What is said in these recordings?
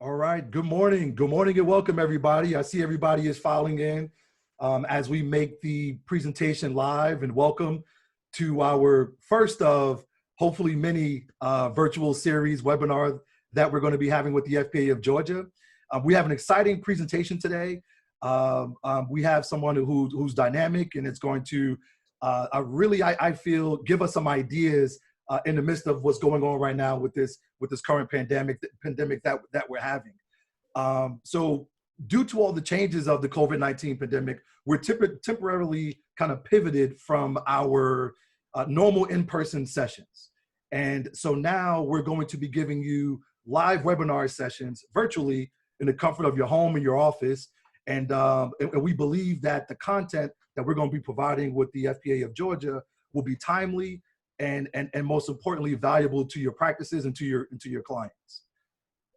All right. Good morning. Good morning and welcome, everybody. I see everybody is filing in as we make the presentation live, and welcome to our first of hopefully many virtual series webinar that we're going to be having with the FPA of Georgia. We have an exciting presentation today. We have someone who's dynamic, and it's going to really, I feel, give us some ideas in the midst of what's going on right now with this current pandemic that we're having. So due to all the changes of the COVID-19 pandemic, we're temporarily kind of pivoted from our normal in-person sessions. And so now we're going to be giving you live webinar sessions virtually in the comfort of your home and your office. And we believe that the content that we're going to be providing with the FPA of Georgia will be timely and most importantly, valuable to your practices and to your clients.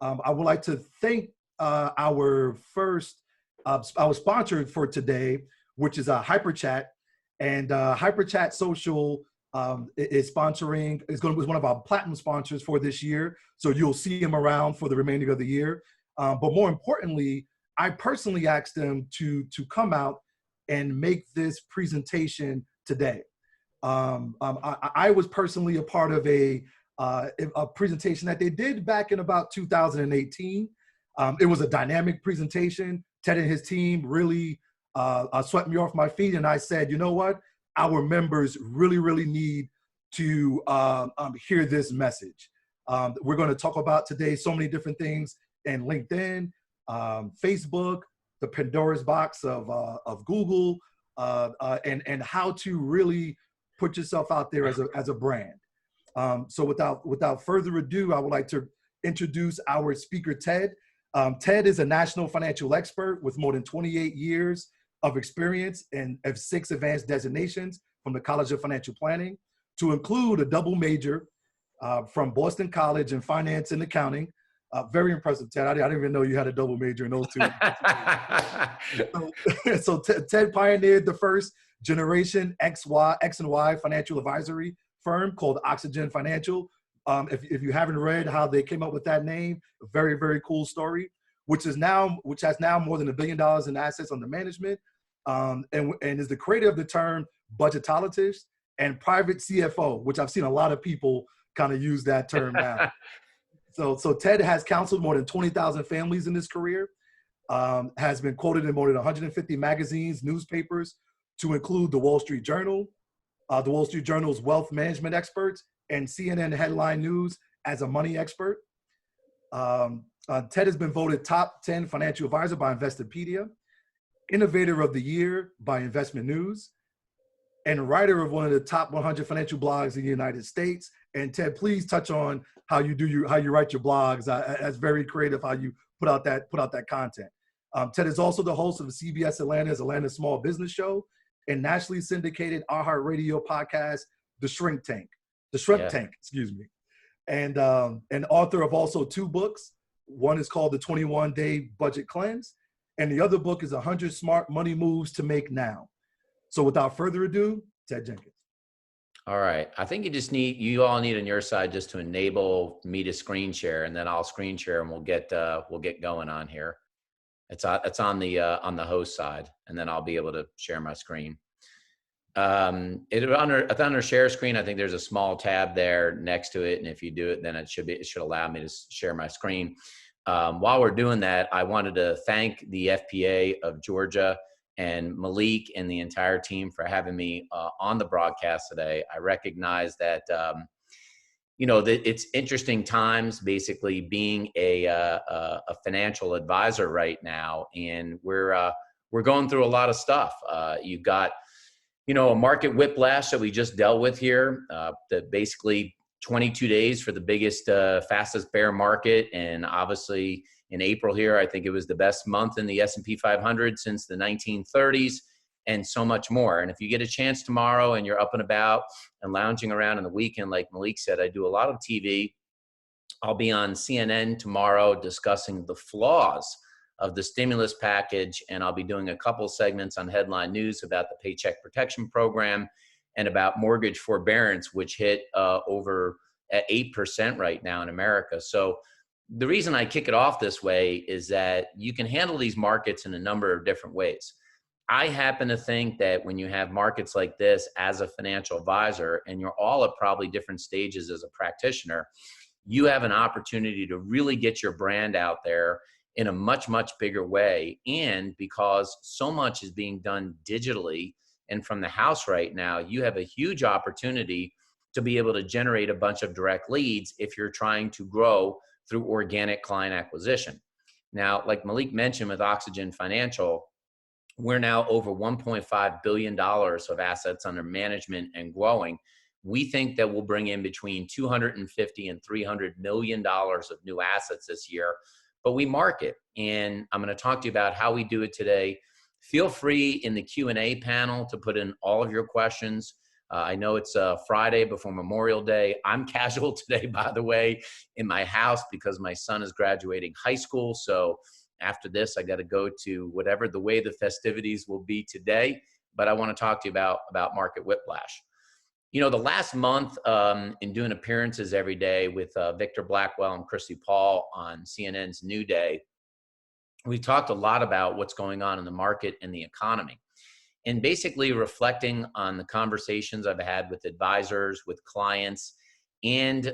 I would like to thank our sponsor for today, which is HyperChat, and HyperChat Social is one of our platinum sponsors for this year. So you'll see him around for the remainder of the year. But more importantly, I personally asked them to come out and make this presentation today. I was personally a part of a presentation that they did back in about 2018. It was a dynamic presentation. Ted and his team really swept me off my feet, and I said, you know what? Our members really need to hear this message. We're going to talk about today so many different things in LinkedIn, Facebook, the Pandora's box of Google, and how to really put yourself out there as a brand. So without further ado, I would like to introduce our speaker, Ted. Ted is a national financial expert with more than 28 years of experience and of 6 advanced designations from the College of Financial Planning, to include a double major from Boston College in finance and accounting. Very impressive, Ted. I didn't even know you had a double major in those two. So Ted pioneered the first generation X and Y financial advisory firm called Oxygen Financial. If you haven't read how they came up with that name, a very cool story, which has now more than $1 billion in assets under management, and is the creator of the term budgetologist and private CFO, which I've seen a lot of people kind of use that term now. So Ted has counseled more than 20,000 families in his career, has been quoted in more than 150 magazines, newspapers, to include the Wall Street Journal, the Wall Street Journal's wealth management experts, and CNN headline news as a money expert. Ted has been voted top 10 financial advisor by Investopedia, innovator of the year by Investment News, and writer of one of the top 100 financial blogs in the United States. And Ted, please touch on how you write your blogs. That's very creative how you put out that content. Ted is also the host of the CBS Atlanta's Small Business Show and nationally syndicated iHeartRadio podcast, The Shrimp Tank, excuse me, and author of also 2 books. One is called The 21-Day Budget Cleanse, and the other book is 100 Smart Money Moves to Make Now. So without further ado, Ted Jenkins. All right. I think you all need on your side just to enable me to screen share, and then I'll screen share and we'll get going on here. It's on the host side, and then I'll be able to share my screen. Under share screen, I think there's a small tab there next to it, and if you do it, then it should allow me to share my screen. While we're doing that, I wanted to thank the FPA of Georgia and Malik and the entire team for having me on the broadcast today. I recognize that that it's interesting times, basically being a financial advisor right now, and we're going through a lot of stuff. You've got a market whiplash that we just dealt with here, that basically 22 days for the biggest, fastest bear market. And obviously in April here, I think it was the best month in the S&P 500 since the 1930s, and so much more. And if you get a chance tomorrow and you're up and about and lounging around in the weekend, like Malik said, I do a lot of TV. I'll be on CNN tomorrow discussing the flaws of the stimulus package, and I'll be doing a couple segments on headline news about the Paycheck Protection Program and about mortgage forbearance, which hit over at 8% right now in America. So The reason I kick it off this way is that you can handle these markets in a number of different ways. I happen to think that when you have markets like this as a financial advisor, and you're all at probably different stages as a practitioner, you have an opportunity to really get your brand out there in a much, much bigger way. And because so much is being done digitally and from the house right now, you have a huge opportunity to be able to generate a bunch of direct leads if you're trying to grow through organic client acquisition. Now, like Malik mentioned with Oxygen Financial, we're now over $1.5 billion of assets under management and growing. We think that we'll bring in between 250 and $300 million of new assets this year, but we market. And I'm going to talk to you about how we do it today. Feel free in the Q&A panel to put in all of your questions. I know it's Friday before Memorial Day. I'm casual today, by the way, in my house because my son is graduating high school. So after this, I got to go to whatever the way the festivities will be today. But I want to talk to you about market whiplash. You know, the last month in doing appearances every day with Victor Blackwell and Christy Paul on CNN's New Day, we talked a lot about what's going on in the market and the economy. And basically reflecting on the conversations I've had with advisors, with clients, and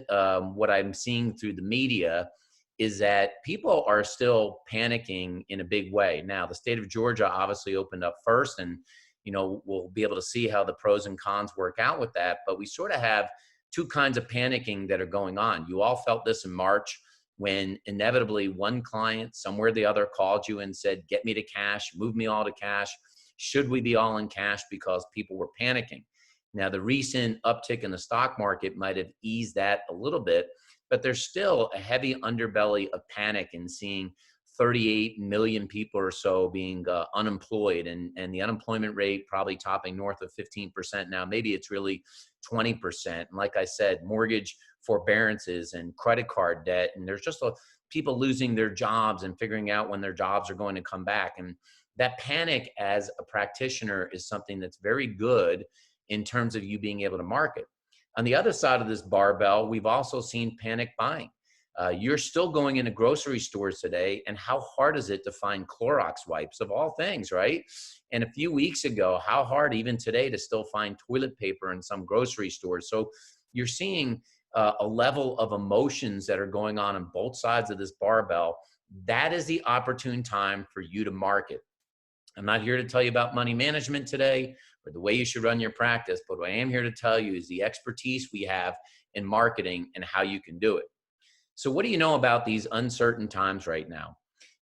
what I'm seeing through the media is that people are still panicking in a big way. Now, the state of Georgia obviously opened up first, and you know we'll be able to see how the pros and cons work out with that. But we sort of have two kinds of panicking that are going on. You all felt this in March when inevitably one client somewhere or the other called you and said, "Get me to cash, move me all to cash." Should we be all in cash because people were panicking? Now, the recent uptick in the stock market might have eased that a little bit, but there's still a heavy underbelly of panic in seeing 38 million people or so being unemployed, and the unemployment rate probably topping north of 15% now. Maybe it's really 20%. And like I said, mortgage forbearances and credit card debt, and there's just people losing their jobs and figuring out when their jobs are going to come back. And that panic as a practitioner is something that's very good in terms of you being able to market. On the other side of this barbell, we've also seen panic buying. You're still going into grocery stores today, and how hard is it to find Clorox wipes of all things, right? And a few weeks ago, how hard even today to still find toilet paper in some grocery stores. So you're seeing a level of emotions that are going on both sides of this barbell. That is the opportune time for you to market. I'm not here to tell you about money management today or the way you should run your practice, but what I am here to tell you is the expertise we have in marketing and how you can do it. So what do you know about these uncertain times right now?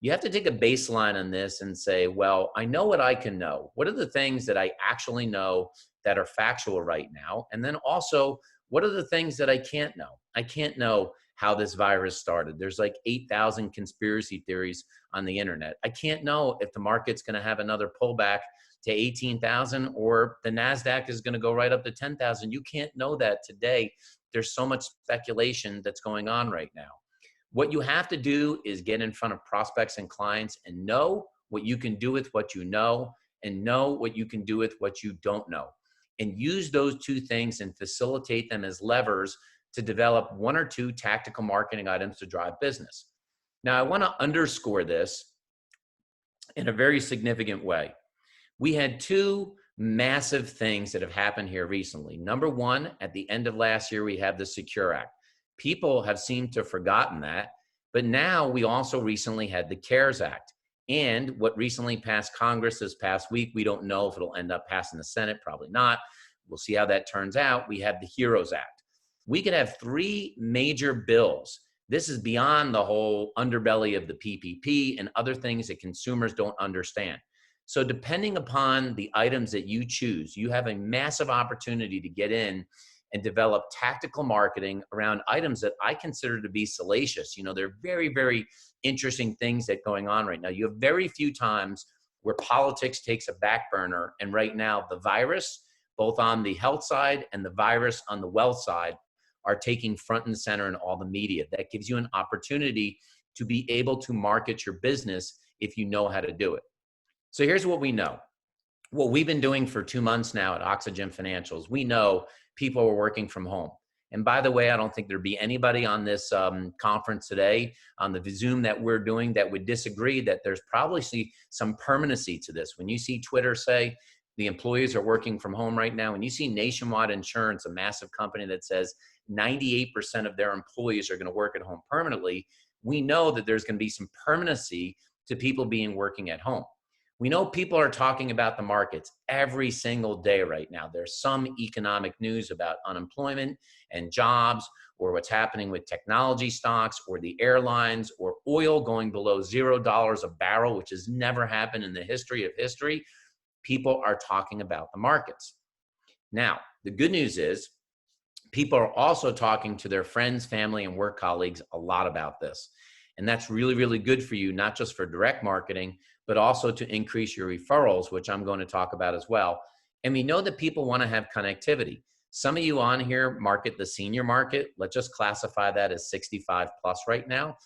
You have to take a baseline on this and say, well, I know what I can know. What are the things that I actually know that are factual right now? And then also, what are the things that I can't know? I can't know how this virus started. There's like 8,000 conspiracy theories on the internet. I can't know if the market's going to have another pullback to 18,000 or the NASDAQ is going to go right up to 10,000. You can't know that today. There's so much speculation that's going on right now. What you have to do is get in front of prospects and clients and know what you can do with what you know and know what you can do with what you don't know. And use those two things and facilitate them as levers to develop one or two tactical marketing items to drive business. Now, I want to underscore this in a very significant way. We had two massive things that have happened here recently. Number one, at the end of last year, we had the Secure Act. People have seemed to have forgotten that, but now we also recently had the CARES Act. And what recently passed Congress this past week, we don't know if it'll end up passing the Senate, probably not. We'll see how that turns out. We have the HEROES Act. We could have three major bills. This is beyond the whole underbelly of the PPP and other things that consumers don't understand. So depending upon the items that you choose, you have a massive opportunity to get in and develop tactical marketing around items that I consider to be salacious. You know, they're very, very interesting things that are going on right now. You have very few times where politics takes a back burner. And right now, the virus, both on the health side and the virus on the wealth side, are taking front and center in all the media. That gives you an opportunity to be able to market your business if you know how to do it. So here's what we know. What we've been doing for 2 months now at Oxygen Financials, we know people are working from home. And by the way, I don't think there'd be anybody on this conference today on the Zoom that we're doing that would disagree that there's probably some permanency to this. When you see Twitter say the employees are working from home right now, and you see Nationwide Insurance, a massive company that says 98% of their employees are going to work at home permanently, we know that there's going to be some permanency to people being working at home. We know people are talking about the markets every single day right now. There's some economic news about unemployment and jobs, or what's happening with technology stocks, or the airlines, or oil going below $0 a barrel, which has never happened in the history of history. People are talking about the markets. Now, the good news is people are also talking to their friends, family, and work colleagues a lot about this. And that's really, really good for you, not just for direct marketing, but also to increase your referrals, which I'm going to talk about as well. And we know that people want to have connectivity. Some of you on here market the senior market. Let's just classify that as 65 plus right now.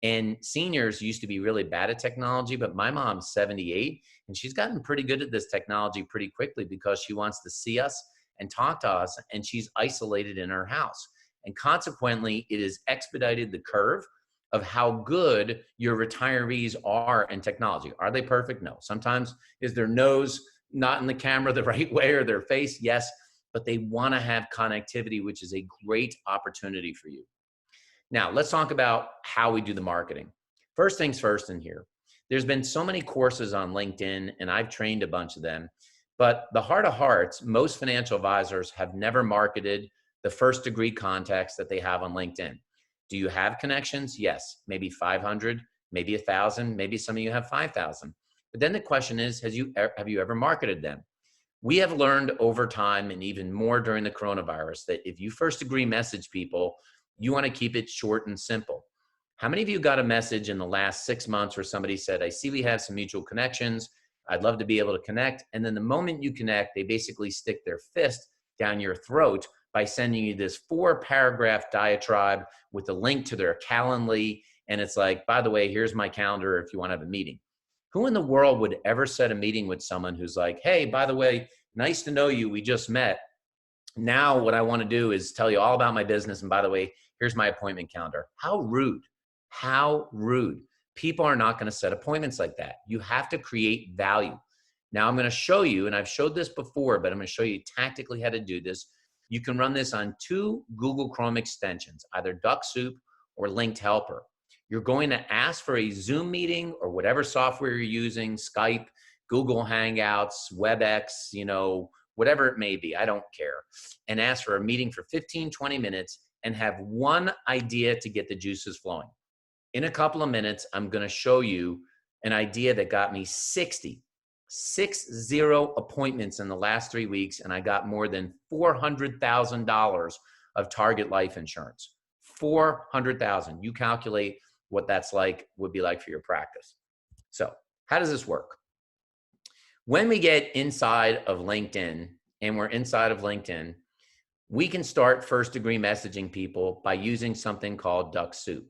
And seniors used to be really bad at technology, but my mom's 78 and she's gotten pretty good at this technology pretty quickly because she wants to see us and talk to us, and she's isolated in her house. And consequently, it has expedited the curve of how good your retirees are in technology. Are they perfect? No. Sometimes is their nose not in the camera the right way, or their face? Yes, but they want to have connectivity, which is a great opportunity for you. Now, let's talk about how we do the marketing. First things first in here. There's been so many courses on LinkedIn, and I've trained a bunch of them. But the heart of hearts, most financial advisors have never marketed the first degree contacts that they have on LinkedIn. Do you have connections? Yes, maybe 500, maybe 1,000, maybe some of you have 5,000. But then the question is, have you ever marketed them? We have learned over time, and even more during the coronavirus, that if you first degree message people, you want to keep it short and simple. How many of you got a message in the last 6 months where somebody said, I see we have some mutual connections, I'd love to be able to connect. And then the moment you connect, they basically stick their fist down your throat by sending you this 4-paragraph diatribe with a link to their Calendly. And it's like, by the way, here's my calendar if you want to have a meeting. Who in the world would ever set a meeting with someone who's like, hey, by the way, nice to know you, we just met. Now what I want to do is tell you all about my business. And by the way, here's my appointment calendar. How rude. How rude. People are not going to set appointments like that. You have to create value. Now I'm going to show you, and I've showed this before, but I'm going to show you tactically how to do this. You can run this on 2 Google Chrome extensions, either DuckSoup or Linked Helper. You're going to ask for a Zoom meeting or whatever software you're using, Skype, Google Hangouts, WebEx, whatever it may be, I don't care, and ask for a meeting for 15, 20 minutes and have one idea to get the juices flowing. In a couple of minutes, I'm going to show you an idea that got me 60 appointments in the last 3 weeks, and I got more than $400,000 of target life insurance. 400,000. You calculate what that's like, would be like for your practice. So how does this work? When we get inside of LinkedIn, and we're inside of LinkedIn, we can start first degree messaging people by using something called DuckSoup.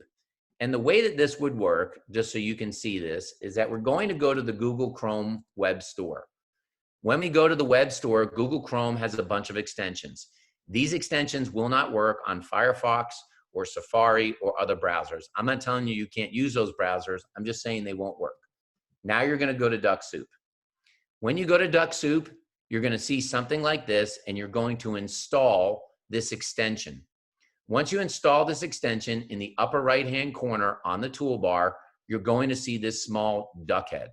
And the way that this would work, just so you can see this, is that we're going to go to the Google Chrome web store. When we go to the web store, Google Chrome has a bunch of extensions. These extensions will not work on Firefox or Safari or other browsers. I'm not telling you you can't use those browsers. I'm just saying they won't work. Now you're going to go to DuckSoup. When you go to DuckSoup, you're going to see something like this, and you're going to install this extension. Once you install this extension, in the upper right-hand corner on the toolbar, you're going to see this small duck head,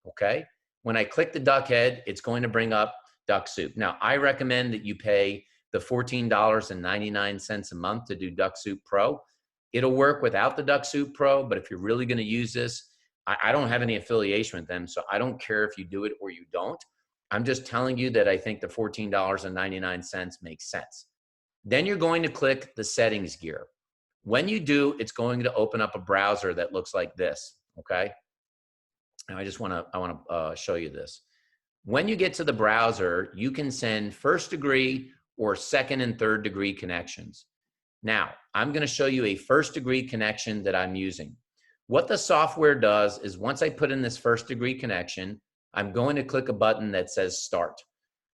okay? When I click the duck head, it's going to bring up DuckSoup. Now, I recommend that you pay the $14.99 a month to do DuckSoup Pro. It'll work without the DuckSoup Pro, but if you're really going to use this, I don't have any affiliation with them, so I don't care if you do it or you don't. I'm just telling you that I think the $14.99 makes sense. Then you're going to click the settings gear. When you do, it's going to open up a browser that looks like this, okay? And I want to show you this. When you get to the browser, you can send first degree or second and third degree connections. Now, I'm going to show you a first degree connection that I'm using. What the software does is once I put in this first degree connection, I'm going to click a button that says start.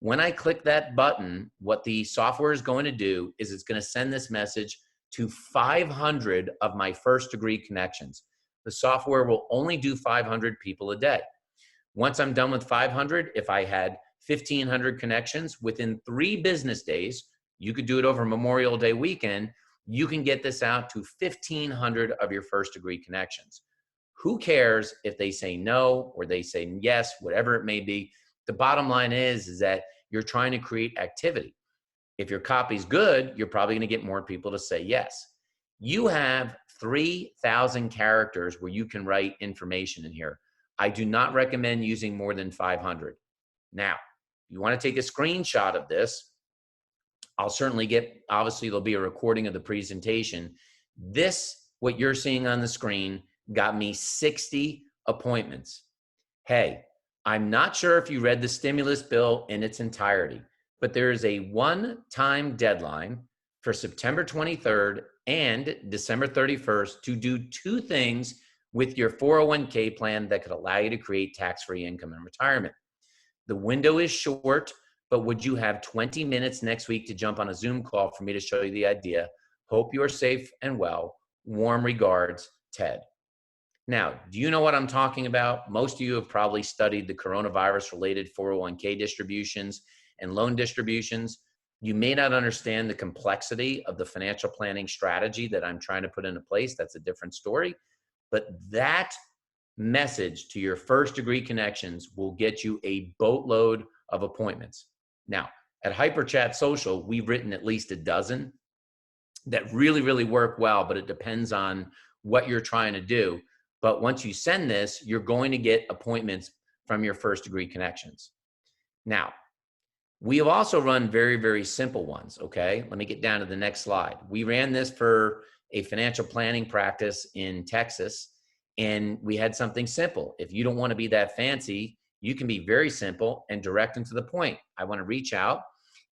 When I click that button, what the software is going to do is it's going to send this message to 500 of my first degree connections. The software will only do 500 people a day. Once I'm done with 500, if I had 1,500 connections within 3 business days, you could do it over Memorial Day weekend, you can get this out to 1,500 of your first degree connections. Who cares if they say no or they say yes, whatever it may be? The bottom line is that you're trying to create activity. If your copy's good, you're probably going to get more people to say yes. You have 3,000 characters where you can write information in here. I do not recommend using more than 500. Now, you want to take a screenshot of this. I'll certainly obviously there'll be a recording of the presentation. This, what you're seeing on the screen, got me 60 appointments. Hey, I'm not sure if you read the stimulus bill in its entirety, but there is a one-time deadline for September 23rd and December 31st to do 2 things with your 401k plan that could allow you to create tax-free income in retirement. The window is short, but would you have 20 minutes next week to jump on a Zoom call for me to show you the idea? Hope you are safe and well. Warm regards, Ted. Now, do you know what I'm talking about? Most of you have probably studied the coronavirus-related 401k distributions and loan distributions. You may not understand the complexity of the financial planning strategy that I'm trying to put into place. That's a different story. But that message to your first degree connections will get you a boatload of appointments. Now, at HyperChat Social, we've written at least a dozen that really, really work well, but it depends on what you're trying to do. But once you send this, you're going to get appointments from your first degree connections. Now, we have also run very, very simple ones, okay? Let me get down to the next slide. We ran this for a financial planning practice in Texas, and we had something simple. If you don't want to be that fancy, you can be very simple and direct and to the point. I want to reach out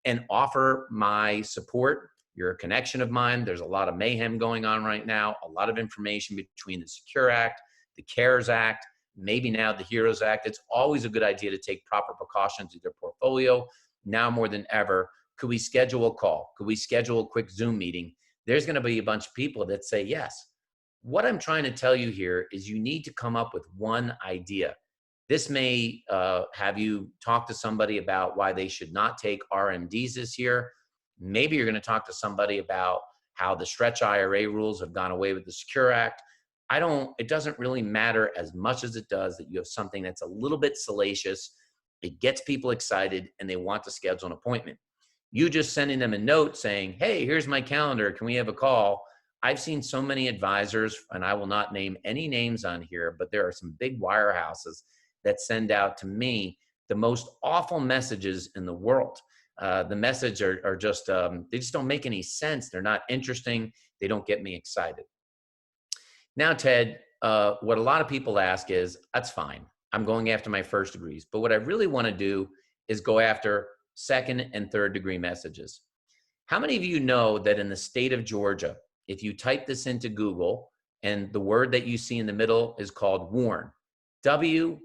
and offer my support. You're a connection of mine. There's a lot of mayhem going on right now, a lot of information between the Secure Act, the CARES Act, maybe now the HEROES Act. It's always a good idea to take proper precautions with your portfolio. Now more than ever, could we schedule a call? Could we schedule a quick Zoom meeting? There's going to be a bunch of people that say yes. What I'm trying to tell you here is you need to come up with one idea. This may have you talk to somebody about why they should not take RMDs this year. Maybe you're going to talk to somebody about how the stretch IRA rules have gone away with the Secure Act. It doesn't really matter as much as it does that you have something that's a little bit salacious. It gets people excited and they want to schedule an appointment. You just sending them a note saying, hey, here's my calendar. Can we have a call? I've seen so many advisors, and I will not name any names on here, but there are some big wirehouses that send out to me the most awful messages in the world. The message are just, they just don't make any sense. They're not interesting. They don't get me excited. Now, Ted, what a lot of people ask is, that's fine. I'm going after my first degrees. But what I really want to do is go after second and third degree messages. How many of you know that in the state of Georgia, if you type this into Google and the word that you see in the middle is called WARN, W-A-R-N.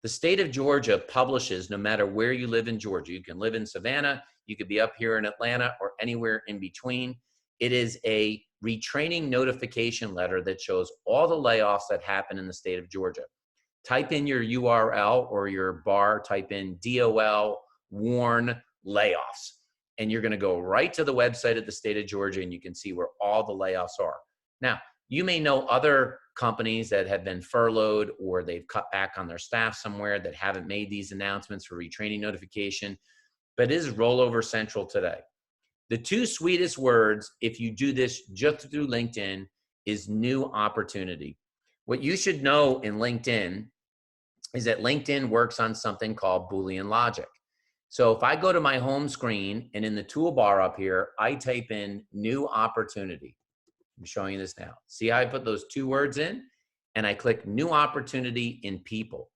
The state of Georgia publishes, no matter where you live in Georgia, you can live in Savannah, you could be up here in Atlanta or anywhere in between. It is a retraining notification letter that shows all the layoffs that happen in the state of Georgia. Type in your URL or your bar, type in DOL, WARN, layoffs. And you're going to go right to the website of the state of Georgia and you can see where all the layoffs are. Now, you may know other companies that have been furloughed or they've cut back on their staff somewhere that haven't made these announcements for retraining notification, but it is rollover central today. The 2 sweetest words, if you do this just through LinkedIn, is new opportunity. What you should know in LinkedIn is that LinkedIn works on something called Boolean logic. So if I go to my home screen and in the toolbar up here, I type in new opportunity. I'm showing you this now. See how I put those 2 words in? And I click new opportunity in people.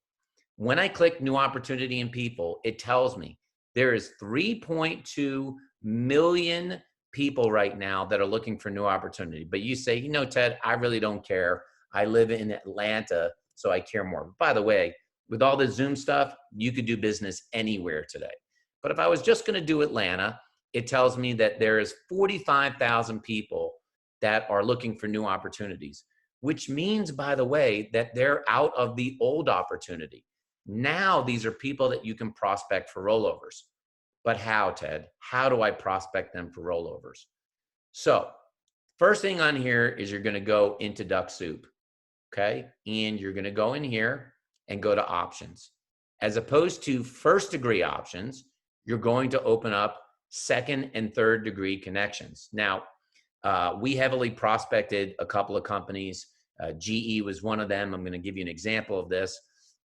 When I click new opportunity in people, it tells me there is 3.2 million people right now that are looking for new opportunity. But you say, you know, Ted, I really don't care. I live in Atlanta, so I care more. By the way, With all the Zoom stuff, you could do business anywhere today. But if I was just going to do Atlanta, it tells me that there is 45,000 people that are looking for new opportunities, which means, by the way, that they're out of the old opportunity. Now, these are people that you can prospect for rollovers. But how, Ted? How do I prospect them for rollovers? So first thing on here is you're going to go into Duck Soup, okay? And you're going to go in here and go to options. As opposed to first degree options, you're going to open up second and third degree connections. Now, we heavily prospected a couple of companies. GE was one of them. I'm going to give you an example of this,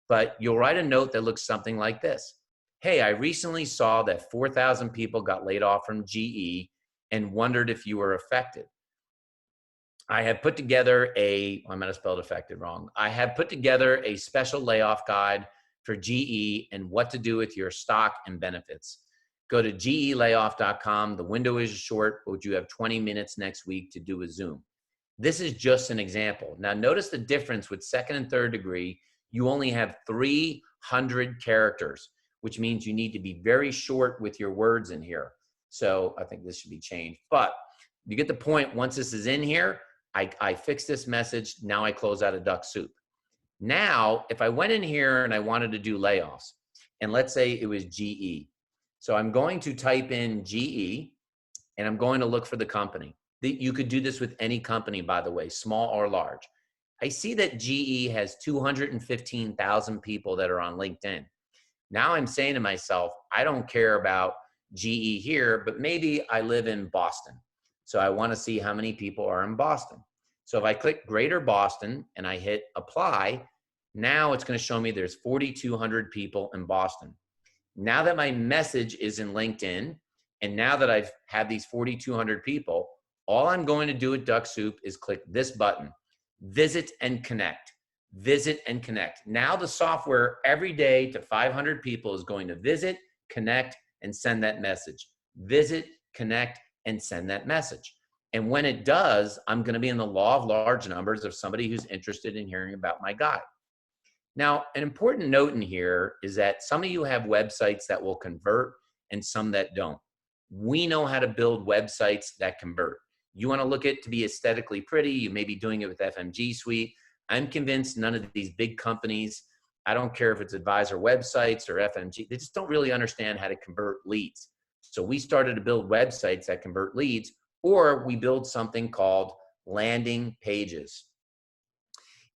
but you'll write a note that looks something like this. Hey, I recently saw that 4,000 people got laid off from GE and wondered if you were affected. I have put together I might have spelled affected wrong. I have put together a special layoff guide for GE and what to do with your stock and benefits. Go to gelayoff.com. The window is short, but you have 20 minutes next week to do a Zoom. This is just an example. Now, notice the difference with second and third degree. You only have 300 characters, which means you need to be very short with your words in here. So I think this should be changed. But you get the point. Once this is in here, I fix this message. Now I close out a Duck Soup. Now, if I went in here and I wanted to do layoffs, and let's say it was GE. So I'm going to type in GE, and I'm going to look for the company. You could do this with any company, by the way, small or large. I see that GE has 215,000 people that are on LinkedIn. Now I'm saying to myself, I don't care about GE here, but maybe I live in Boston. So I want to see how many people are in Boston. So if I click Greater Boston and I hit apply, now it's going to show me there's 4,200 people in Boston. Now that my message is in LinkedIn, and now that I've had these 4,200 people, all I'm going to do at Duck Soup is click this button, visit and connect. Visit and connect. Now the software every day to 500 people is going to visit, connect, and send that message. Visit, connect, and send that message. And when it does, I'm going to be in the law of large numbers of somebody who's interested in hearing about my guide. Now, an important note in here is that some of you have websites that will convert and some that don't. We know how to build websites that convert. You want to look at it to be aesthetically pretty, you may be doing it with FMG Suite. I'm convinced none of these big companies, I don't care if it's advisor websites or FMG, they just don't really understand how to convert leads. So we started to build websites that convert leads, or we build something called landing pages.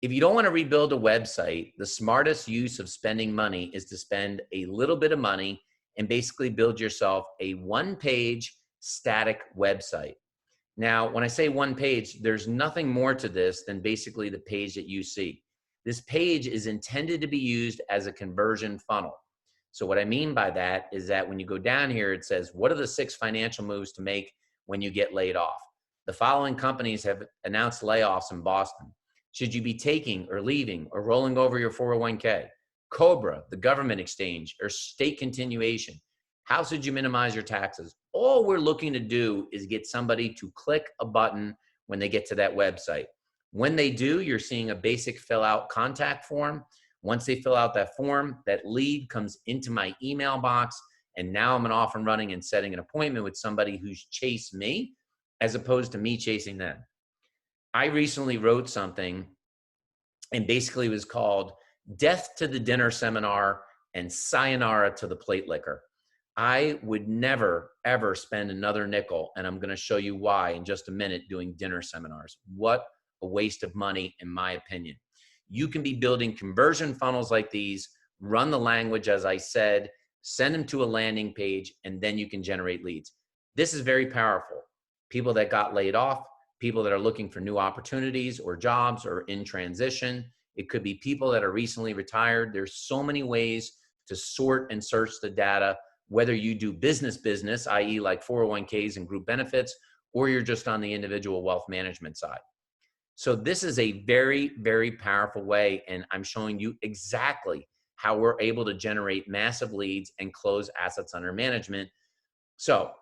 If you don't want to rebuild a website, the smartest use of spending money is to spend a little bit of money and basically build yourself a one-page static website. Now, when I say one page, there's nothing more to this than basically the page that you see. This page is intended to be used as a conversion funnel. So what I mean by that is that when you go down here, it says, what are the 6 financial moves to make when you get laid off? The following companies have announced layoffs in Boston. Should you be taking or leaving or rolling over your 401k? Cobra, the government exchange, or state continuation? How should you minimize your taxes? All we're looking to do is get somebody to click a button when they get to that website. When they do, you're seeing a basic fill out contact form. Once they fill out that form, that lead comes into my email box, and now I'm off and running and setting an appointment with somebody who's chased me as opposed to me chasing them. I recently wrote something, and basically it was called Death to the Dinner Seminar and Sayonara to the Plate Liquor. I would never, ever spend another nickel, and I'm going to show you why in just a minute, doing dinner seminars. What a waste of money, in my opinion. You can be building conversion funnels like these, run the language, as I said, send them to a landing page, and then you can generate leads. This is very powerful. People that got laid off, people that are looking for new opportunities or jobs or in transition. It could be people that are recently retired. There's so many ways to sort and search the data, whether you do business, i.e. like 401ks and group benefits, or you're just on the individual wealth management side. So this is a very, very powerful way, and I'm showing you exactly how we're able to generate massive leads and close assets under management. So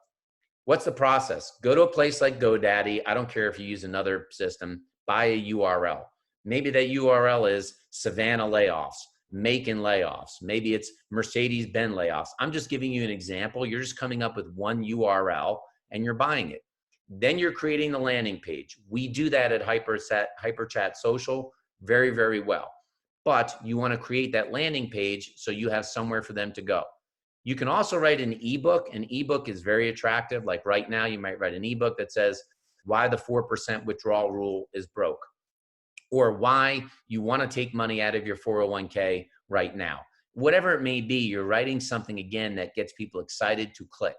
what's the process? Go to a place like GoDaddy. I don't care if you use another system, buy a URL. Maybe that URL is Savannah Layoffs. Macon layoffs. Maybe it's Mercedes-Benz layoffs. I'm just giving you an example. You're just coming up with one URL and you're buying it. Then you're creating the landing page. We do that at HyperChat Social very, very well. But you want to create that landing page so you have somewhere for them to go. You can also write an ebook. An ebook is very attractive. Like right now, you might write an ebook that says why the 4% withdrawal rule is broke, or why you want to take money out of your 401k right now. Whatever it may be, you're writing something again that gets people excited to click.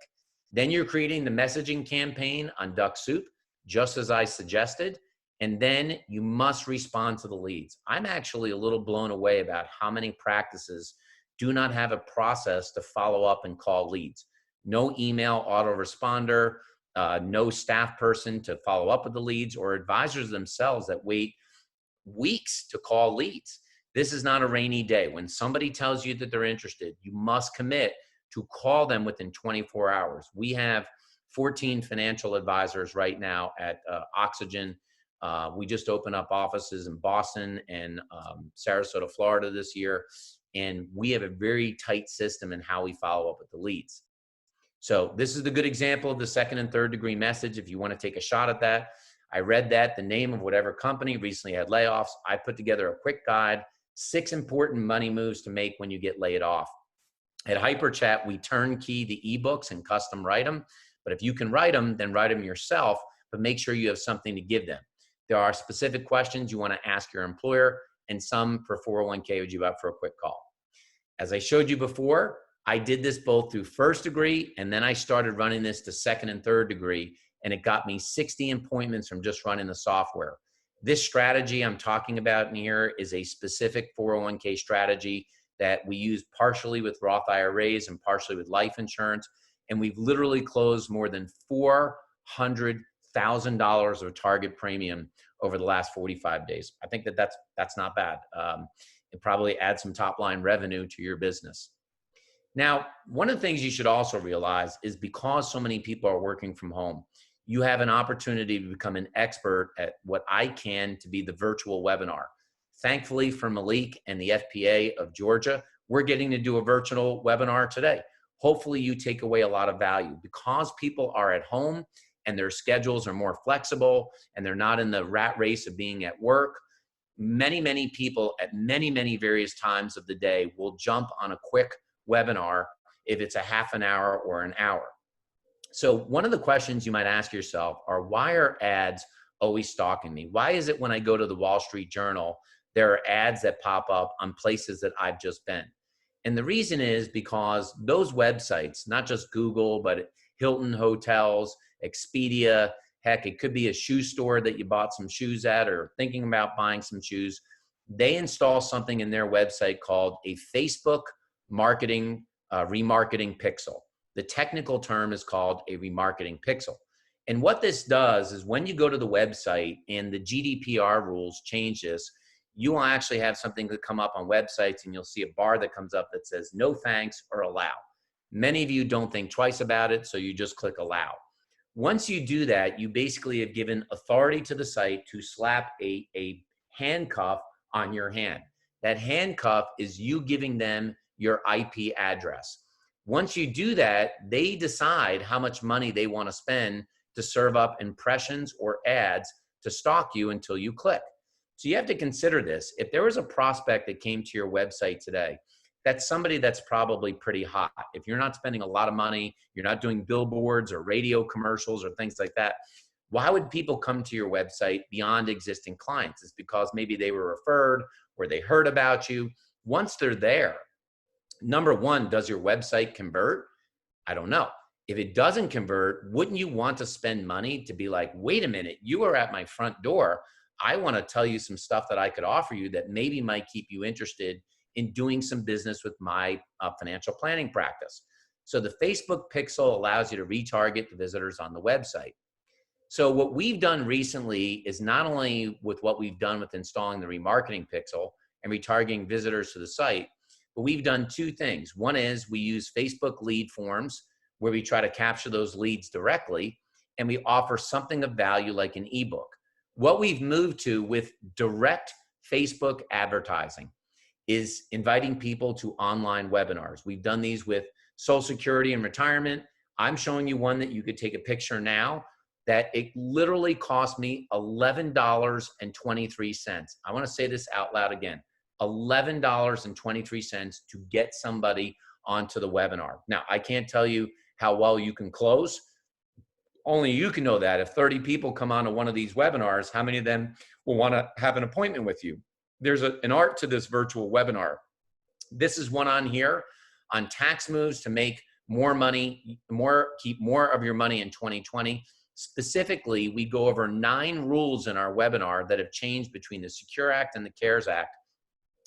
Then you're creating the messaging campaign on Duck Soup, just as I suggested. And then you must respond to the leads. I'm actually a little blown away about how many practices do not have a process to follow up and call leads. No email autoresponder, no staff person to follow up with the leads, or advisors themselves that wait weeks to call leads. This is not a rainy day. When somebody tells you that they're interested, you must commit to call them within 24 hours. We have 14 financial advisors right now at Oxygen. We just opened up offices in Boston and Sarasota, Florida this year. And we have a very tight system in how we follow up with the leads. So this is the good example of the second and third degree message. If you want to take a shot at that, I read that the name of whatever company recently had layoffs. I put together a quick guide, 6 important money moves to make when you get laid off. At HyperChat, we turnkey the ebooks and custom write them. But if you can write them, then write them yourself, but make sure you have something to give them. There are specific questions you want to ask your employer, and some for 401k would you up for a quick call. As I showed you before, I did this both through first degree, and then I started running this to second and third degree, and it got me 60 appointments from just running the software. This strategy I'm talking about in here is a specific 401k strategy that we use partially with Roth IRAs and partially with life insurance. And we've literally closed more than $400,000 of target premium over the last 45 days. I think that's not bad. It probably adds some top line revenue to your business. Now, one of the things you should also realize is because so many people are working from home, you have an opportunity to become an expert at what I can to be the virtual webinar. Thankfully for Malik and the FPA of Georgia, we're getting to do a virtual webinar today. Hopefully you take away a lot of value because people are at home and their schedules are more flexible and they're not in the rat race of being at work. Many, many people at many, many various times of the day will jump on a quick webinar if it's a half an hour or an hour. So one of the questions you might ask yourself are, why are ads always stalking me? Why is it when I go to the Wall Street Journal, there are ads that pop up on places that I've just been? And the reason is because those websites, not just Google, but Hilton Hotels, Expedia, heck, it could be a shoe store that you bought some shoes at or thinking about buying some shoes. They install something in their website called a Facebook marketing remarketing pixel. The technical term is called a remarketing pixel. And what this does is when you go to the website and the GDPR rules change this, you will actually have something that come up on websites and you'll see a bar that comes up that says no thanks or allow. Many of you don't think twice about it, so you just click allow. Once you do that, you basically have given authority to the site to slap a handcuff on your hand. That handcuff is you giving them your IP address. Once you do that, they decide how much money they want to spend to serve up impressions or ads to stalk you until you click. So you have to consider this. If there was a prospect that came to your website today, that's somebody that's probably pretty hot. If you're not spending a lot of money, you're not doing billboards or radio commercials or things like that, why would people come to your website beyond existing clients? It's because maybe they were referred or they heard about you. Once they're there, number one, does your website convert? I don't know. If it doesn't convert, wouldn't you want to spend money to be like, wait a minute, you are at my front door. I want to tell you some stuff that I could offer you that maybe might keep you interested in doing some business with my financial planning practice. So the Facebook pixel allows you to retarget the visitors on the website. So what we've done recently is not only with what we've done with installing the remarketing pixel and retargeting visitors to the site, but we've done two things. One is we use Facebook lead forms where we try to capture those leads directly, and we offer something of value like an ebook. What we've moved to with direct Facebook advertising is inviting people to online webinars. We've done these with Social Security and retirement. I'm showing you one that you could take a picture now that it literally cost me $11.23. I want to say this out loud again, $11.23 to get somebody onto the webinar. Now, I can't tell you how well you can close. Only you can know that. If 30 people come onto one of these webinars, how many of them will want to have an appointment with you? There's an art to this virtual webinar. This is one on here on tax moves to make more money, keep more of your money in 2020. Specifically, we go over 9 rules in our webinar that have changed between the Secure Act and the CARES Act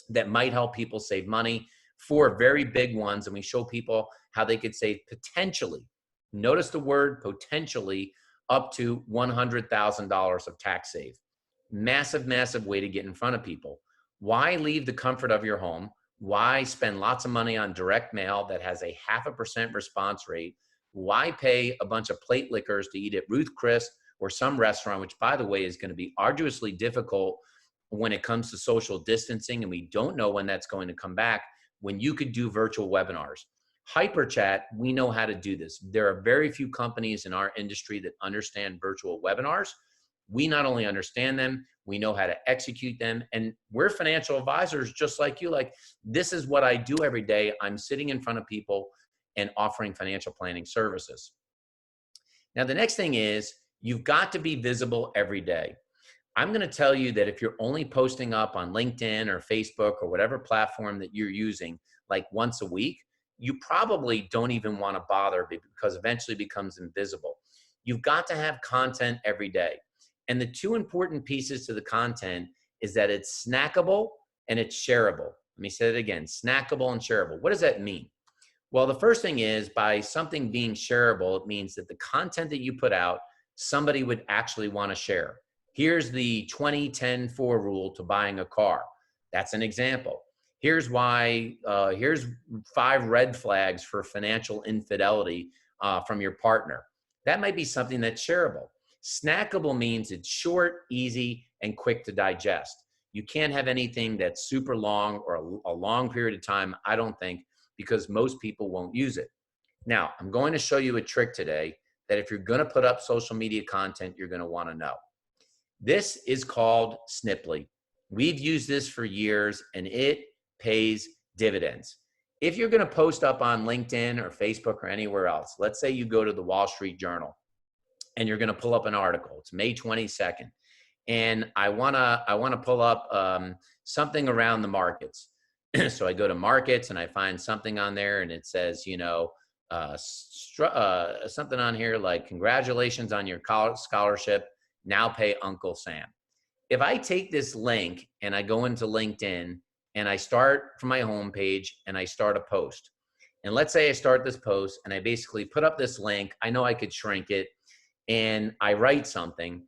that might help people save money. 4 very big ones, and we show people how they could save potentially, notice the word potentially, up to $100,000 of tax save. Massive, massive way to get in front of people. Why leave the comfort of your home? Why spend lots of money on direct mail that has a 0.5% response rate? Why pay a bunch of plate lickers to eat at Ruth Chris or some restaurant, which by the way is going to be arduously difficult when it comes to social distancing, and we don't know when that's going to come back, when you could do virtual webinars? HyperChat, we know how to do this. There are very few companies in our industry that understand virtual webinars. We not only understand them, we know how to execute them. And we're financial advisors just like you. Like, this is what I do every day. I'm sitting in front of people and offering financial planning services. Now, the next thing is you've got to be visible every day. I'm going to tell you that if you're only posting up on LinkedIn or Facebook or whatever platform that you're using, like once a week, you probably don't even want to bother because eventually it becomes invisible. You've got to have content every day. And the 2 important pieces to the content is that it's snackable and it's shareable. Let me say it again, snackable and shareable. What does that mean? Well, the first thing is, by something being shareable, it means that the content that you put out, somebody would actually want to share. Here's the 20-10-4 rule to buying a car. That's an example. Here's why, here's 5 red flags for financial infidelity from your partner. That might be something that's shareable. Snackable means it's short, easy, and quick to digest. You can't have anything that's super long or a long period of time, I don't think, because most people won't use it. Now, I'm going to show you a trick today that if you're going to put up social media content, you're going to want to know. This is called Sniply. We've used this for years, and it pays dividends. If you're going to post up on LinkedIn or Facebook or anywhere else, let's say you go to the Wall Street Journal and you're going to pull up an article. It's May 22nd. And I want to pull up something around the markets. So I go to markets and I find something on there, and it says, something on here like, congratulations on your college scholarship. Now pay Uncle Sam. If I take this link and I go into LinkedIn and I start from my homepage and I start a post, and let's say I start this post and I basically put up this link, I know I could shrink it, and I write something,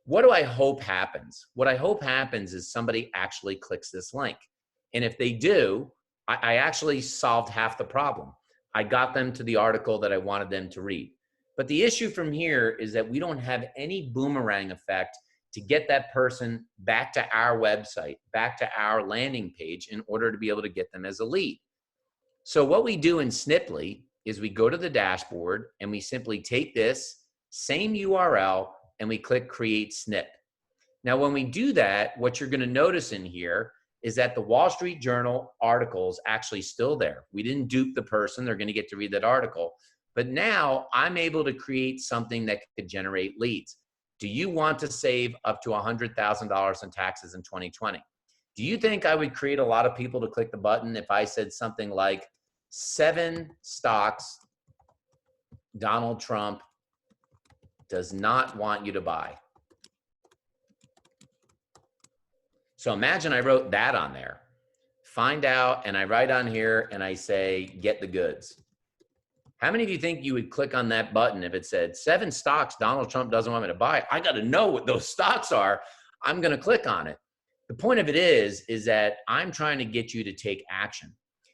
what do I hope happens? What I hope happens is somebody actually clicks this link. And if they do, I actually solved half the problem. I got them to the article that I wanted them to read. But the issue from here is that we don't have any boomerang effect to get that person back to our website, back to our landing page in order to be able to get them as a lead. So what we do in Sniply is we go to the dashboard and we simply take this same URL and we click Create Snip. Now, when we do that, what you're going to notice in here is that the Wall Street Journal article is actually still there. We didn't dupe the person. They're going to get to read that article. But now I'm able to create something that could generate leads. Do you want to save up to $100,000 in taxes in 2020? Do you think I would create a lot of people to click the button if I said something like 7 stocks Donald Trump does not want you to buy? So imagine I wrote that on there. Find out, and I write on here and I say, get the goods. How many of you think you would click on that button if it said 7 stocks Donald Trump doesn't want me to buy? I got to know what those stocks are. I'm going to click on it. The point of it is that I'm trying to get you to take action.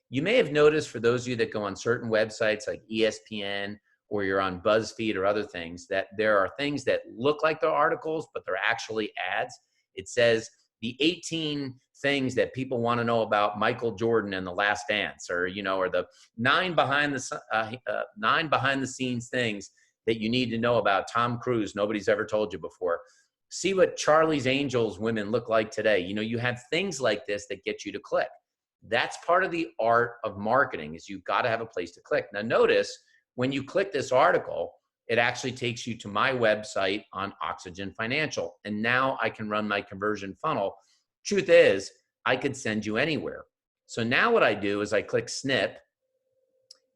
You may have noticed, for those of you that go on certain websites like ESPN, or you're on BuzzFeed or other things, that there are things that look like they're articles, but they're actually ads. It says, the 18 things that people want to know about Michael Jordan and The Last Dance, or, you know, or the 9 behind the scenes things that you need to know about Tom Cruise, nobody's ever told you before. See what Charlie's Angels women look like today. You know, you have things like this that get you to click. That's part of the art of marketing, is you've got to have a place to click. Now notice, when you click this article, it actually takes you to my website on Oxygen Financial. And now I can run my conversion funnel. Truth is, I could send you anywhere. So now what I do is I click snip.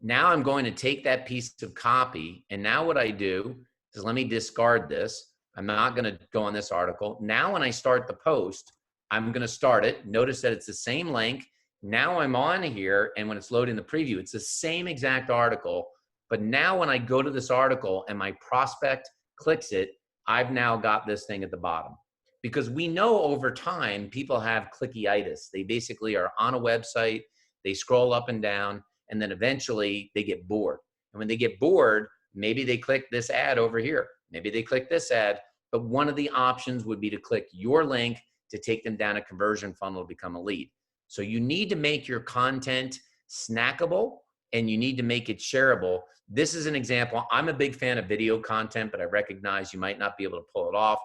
Now I'm going to take that piece of copy. And now what I do is, let me discard this. I'm not going to go on this article. Now when I start the post, I'm going to start it. Notice that it's the same link. Now I'm on here, and when it's loading the preview, it's the same exact article. But now when I go to this article and my prospect clicks it, I've now got this thing at the bottom. Because we know over time, people have clickyitis. They basically are on a website, they scroll up and down, and then eventually they get bored. And when they get bored, maybe they click this ad over here. Maybe they click this ad, but one of the options would be to click your link to take them down a conversion funnel to become a lead. So you need to make your content snackable, and you need to make it shareable. This is an example. I'm a big fan of video content, but I recognize you might not be able to pull it off.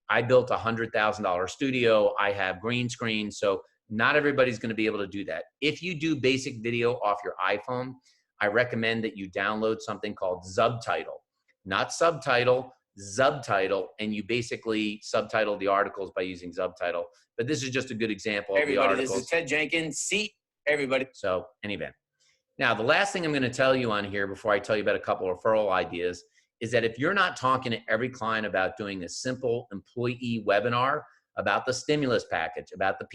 I built a $100,000 studio. I have green screen, so not everybody's going to be able to do that. If you do basic video off your iPhone, I recommend that you download something called Subtitle. Not Subtitle, Subtitle, and you basically subtitle the articles by using Subtitle. But this is just a good example of the articles. This is Ted Jenkin. See everybody. So, any event. Now, the last thing I'm going to tell you on here before I tell you about a couple of referral ideas is that if you're not talking to every client about doing a simple employee webinar about the stimulus package, about the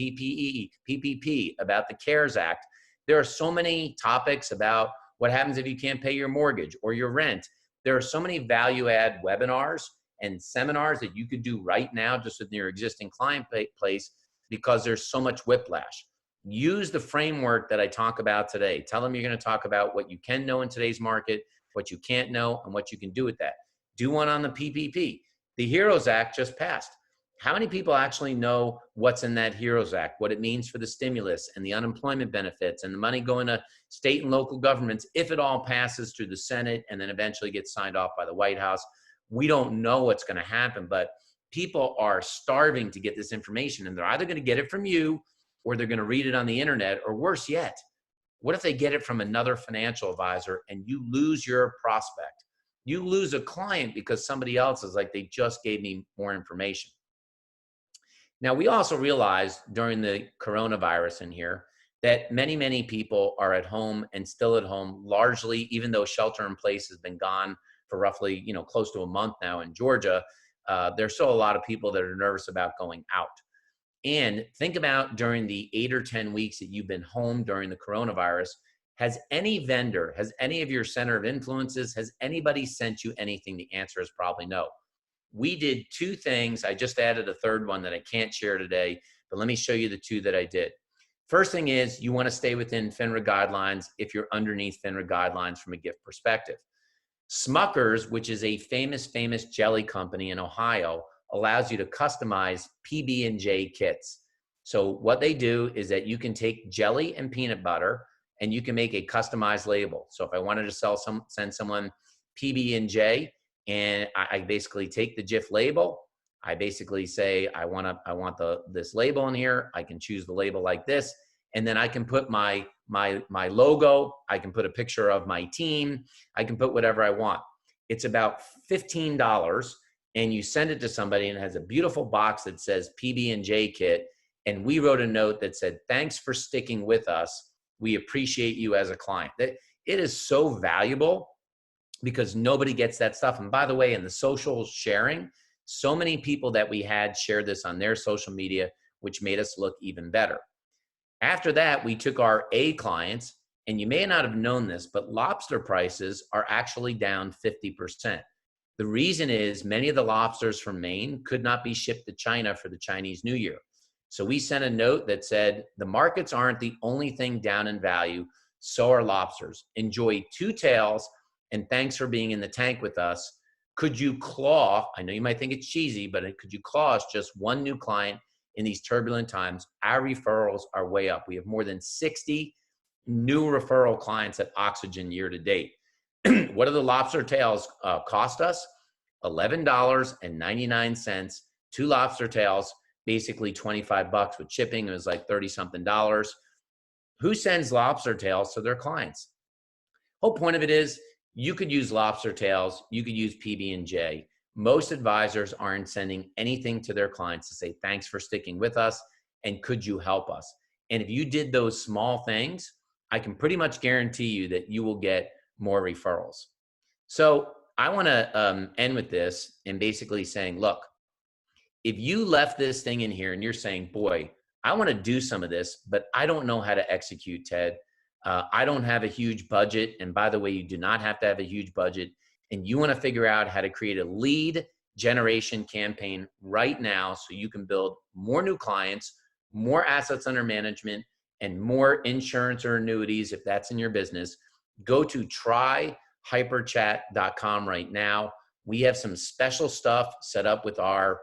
PPP, about the CARES Act, there are so many topics about what happens if you can't pay your mortgage or your rent. There are so many value-add webinars and seminars that you could do right now just with your existing client base, because there's so much whiplash. Use the framework that I talk about today. Tell them you're going to talk about what you can know in today's market, what you can't know, and what you can do with that. Do one on the PPP. The HEROES Act just passed. How many people actually know what's in that HEROES Act, what it means for the stimulus and the unemployment benefits and the money going to state and local governments if it all passes through the Senate and then eventually gets signed off by the White House? We don't know what's going to happen, but people are starving to get this information, and they're either going to get it from you or they're going to read it on the internet, or worse yet, what if they get it from another financial advisor and you lose your prospect? You lose a client because somebody else is like, they just gave me more information. Now, we also realized during the coronavirus in here that many, many people are at home and still at home, largely, even though shelter in place has been gone for roughly, close to a month now in Georgia. There's still a lot of people that are nervous about going out. And think about during the 8 or 10 weeks that you've been home during the coronavirus, has any vendor, has any of your center of influences, has anybody sent you anything? The answer is probably no. We did 2 things. I just added a third one that I can't share today, but let me show you the 2 that I did. First thing is, you want to stay within FINRA guidelines if you're underneath FINRA guidelines from a gift perspective. Smucker's, which is a famous jelly company in Ohio, allows you to customize PB&J kits. So what they do is that you can take jelly and peanut butter and you can make a customized label. So if I wanted to send someone PB&J, and I basically take the Jif label, I basically say, I want this label in here. I can choose the label like this, and then I can put my logo. I can put a picture of my team. I can put whatever I want. It's about $15, and you send it to somebody, and it has a beautiful box that says PB&J kit. And we wrote a note that said, "Thanks for sticking with us. We appreciate you as a client." It is so valuable because nobody gets that stuff. And by the way, in the social sharing, so many people that we had shared this on their social media, which made us look even better. After that, we took our A clients, and you may not have known this, but lobster prices are actually down 50%. The reason is many of the lobsters from Maine could not be shipped to China for the Chinese New Year. So we sent a note that said, the markets aren't the only thing down in value, so are lobsters. Enjoy 2 tails, and thanks for being in the tank with us. Could you claw, I know you might think it's cheesy, but could you claw us just 1 new client in these turbulent times, our referrals are way up. We have more than 60 new referral clients at Oxygen year to date. What do the lobster tails cost us? $11.99, 2 lobster tails, basically $25 with shipping. It was like 30 something dollars. Who sends lobster tails to their clients? Whole point of it is you could use lobster tails, you could use PB&J. Most advisors aren't sending anything to their clients to say, thanks for sticking with us, and could you help us? And if you did those small things, I can pretty much guarantee you that you will get more referrals. So I want to end with this and basically saying, look, if you left this thing in here and you're saying, boy, I want to do some of this, but I don't know how to execute, Ted. I don't have a huge budget. And by the way, you do not have to have a huge budget. And you want to figure out how to create a lead generation campaign right now so you can build more new clients, more assets under management, and more insurance or annuities if that's in your business. Go to tryhyperchat.com right now. We have some special stuff set up with our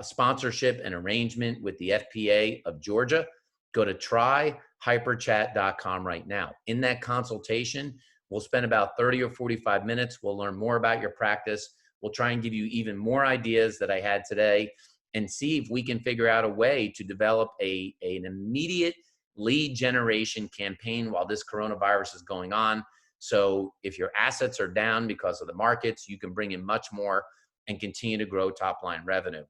sponsorship and arrangement with the FPA of Georgia. Go to tryhyperchat.com right now. In that consultation, we'll spend about 30 or 45 minutes. We'll learn more about your practice. We'll try and give you even more ideas that I had today and see if we can figure out a way to develop an immediate lead generation campaign while this coronavirus is going on. So if your assets are down because of the markets, you can bring in much more and continue to grow top line revenue.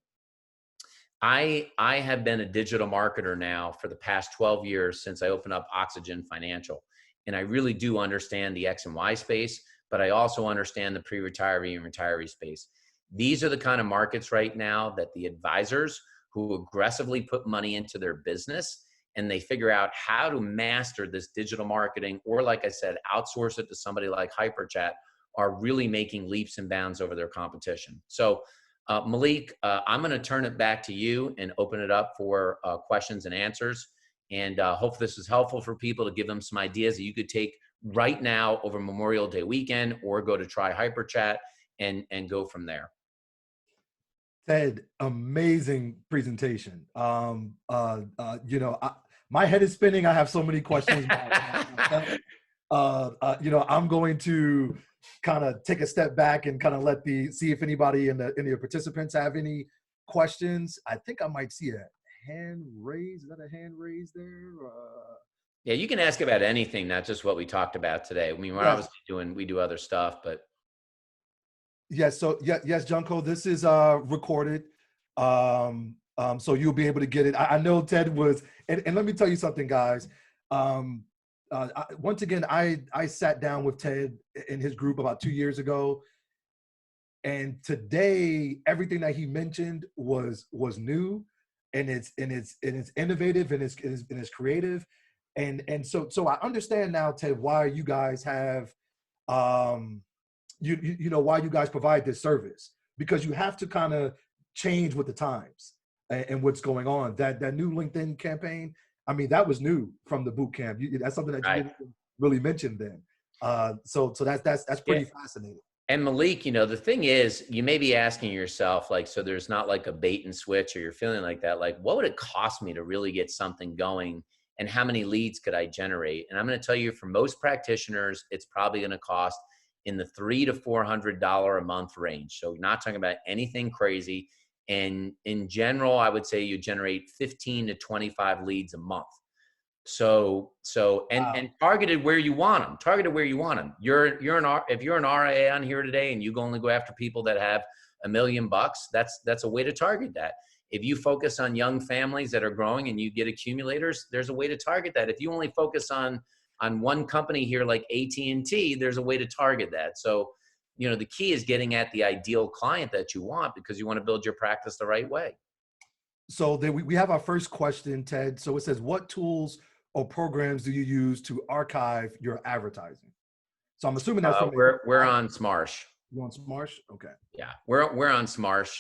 I have been a digital marketer now for the past 12 years since I opened up Oxygen Financial. And I really do understand the X and Y space, but I also understand the pre-retiree and retiree space. These are the kind of markets right now that the advisors who aggressively put money into their business and they figure out how to master this digital marketing, or like I said, outsource it to somebody like HyperChat, are really making leaps and bounds over their competition. So Malik, I'm going to turn it back to you and open it up for questions and answers. And hope this is helpful for people to give them some ideas that you could take right now over Memorial Day weekend, or go to Try HyperChat and go from there. Ted, amazing presentation. My head is spinning. I have so many questions. I'm going to kind of take a step back and kind of see if anybody in the participants have any questions. I think I might see a hand raised. Is that a hand raised there? Yeah, you can ask about anything, not just what we talked about today. I mean, we're obviously we do other stuff, but. Yes. So yes, Junko, this is recorded. So you'll be able to get it. I know Ted was, and let me tell you something, guys. Once again, I sat down with Ted and his group about 2 years ago, and today everything that he mentioned was new, and it's innovative and it's creative, and so I understand now, Ted, why you guys have why you guys provide this service, because you have to kind of change with the times and what's going on. That new LinkedIn campaign, I mean, that was new from the boot camp. That's something that you didn't really mention then. So that's pretty fascinating. And Malik, the thing is, you may be asking yourself, like, so there's not like a bait and switch, or you're feeling like that, like, what would it cost me to really get something going, and how many leads could I generate? And I'm going to tell you, for most practitioners, it's probably going to cost in the $300 to $400 a month range. So not talking about anything crazy. And in general, I would say you generate 15 to 25 leads a month. So and targeted where you want them. If you're an RIA on here today and you only go after people that have $1 million, that's a way to target that. If you focus on young families that are growing and you get accumulators, there's a way to target that. If you only focus on one company here like AT&T, there's a way to target that. So, the key is getting at the ideal client that you want, because you want to build your practice the right way. So we have our first question, Ted. So it says, what tools or programs do you use to archive your advertising? So I'm assuming that's from we're on Smarsh. You on Smarsh? Okay. Yeah, we're on Smarsh.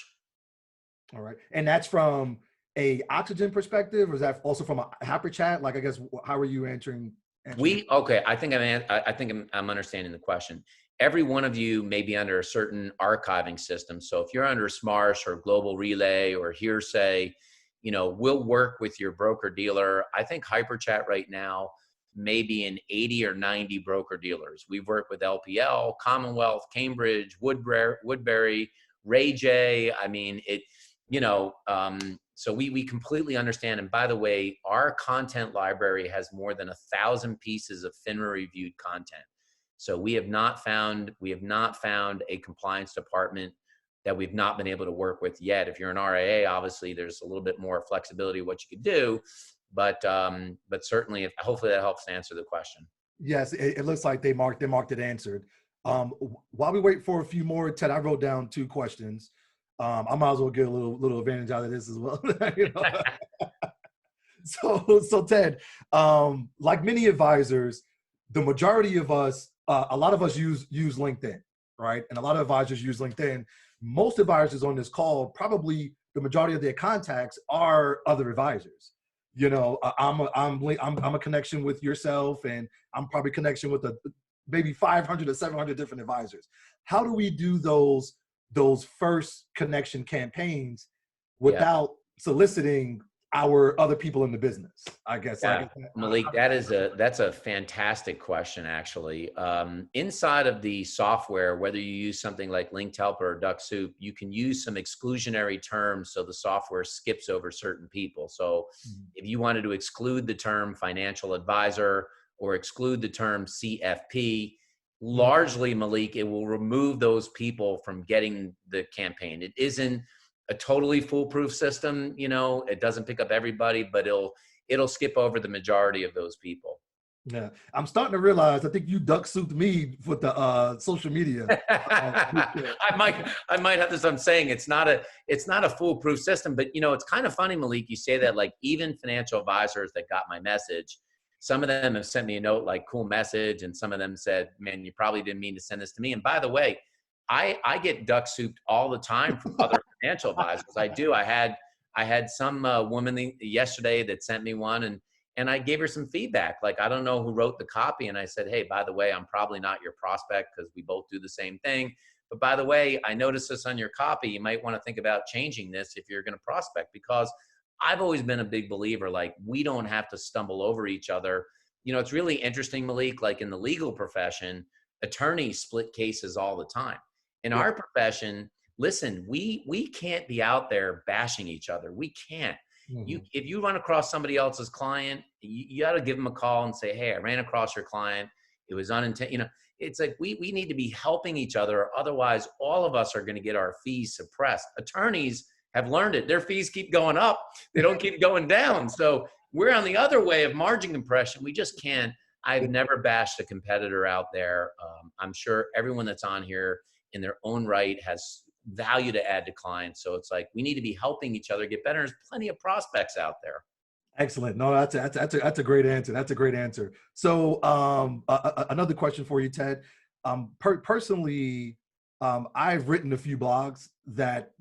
All right, and that's from a Oxygen perspective, or is that also from a HyperChat? Like, I guess, how are you answering? I think I'm understanding the question. Every one of you may be under a certain archiving system. So if you're under Smarsh or Global Relay or Hearsay, we'll work with your broker dealer. I think HyperChat right now maybe in 80 or 90 broker dealers. We've worked with LPL, Commonwealth, Cambridge, Woodbury, Ray J. I mean, so we completely understand. And by the way, our content library has more than 1,000 pieces of FINRA reviewed content. So we have not found a compliance department that we've not been able to work with yet. If you're an RIA, obviously there's a little bit more flexibility of what you could do, but certainly, hopefully that helps to answer the question. Yes, it looks like they marked it answered. While we wait for a few more, Ted, I wrote down 2 questions. I might as well get a little advantage out of this as well. So Ted, like many advisors, the majority of us, a lot of us use LinkedIn, right? And a lot of advisors use LinkedIn. Most advisors on this call, probably the majority of their contacts are other advisors. I'm a connection with yourself, and I'm probably connection with maybe 500 or 700 different advisors. How do we do those first connection campaigns without soliciting our other people in the business? I guess. Yeah. Malik, that's a fantastic question, actually. Inside of the software, whether you use something like LinkTelper or DuckSoup, you can use some exclusionary terms so the software skips over certain people. So if you wanted to exclude the term financial advisor or exclude the term CFP, largely, Malik, it will remove those people from getting the campaign. It isn't a totally foolproof system. It doesn't pick up everybody, but it'll skip over the majority of those people. Yeah, I'm starting to realize. I think you duck souped me with the social media. I might have this. I'm saying it's not a foolproof system, but it's kind of funny, Malik. You say that, like, even financial advisors that got my message, some of them have sent me a note like, cool message, and some of them said, man, you probably didn't mean to send this to me. And by the way, I get duck souped all the time from other financial advisors. I do. I had some woman yesterday that sent me one, and I gave her some feedback. Like, I don't know who wrote the copy. And I said, hey, by the way, I'm probably not your prospect because we both do the same thing. But by the way, I noticed this on your copy. You might want to think about changing this if you're going to prospect, because I've always been a big believer, like, we don't have to stumble over each other. It's really interesting, Malik, like in the legal profession, attorneys split cases all the time. In our profession, listen, we can't be out there bashing each other. We can't. If you run across somebody else's client, you got to give them a call and say, hey, I ran across your client. It was unintended. It's like we need to be helping each other. Otherwise, all of us are going to get our fees suppressed. Attorneys have learned it. Their fees keep going up. They don't keep going down. So we're on the other way of margin compression. We just can't. I've never bashed a competitor out there. I'm sure everyone that's on here in their own right has value to add to clients. So it's like, we need to be helping each other get better. There's plenty of prospects out there. Excellent. No, that's a great answer. That's a great answer. So another question for you, Ted. Personally, I've written a few blogs that,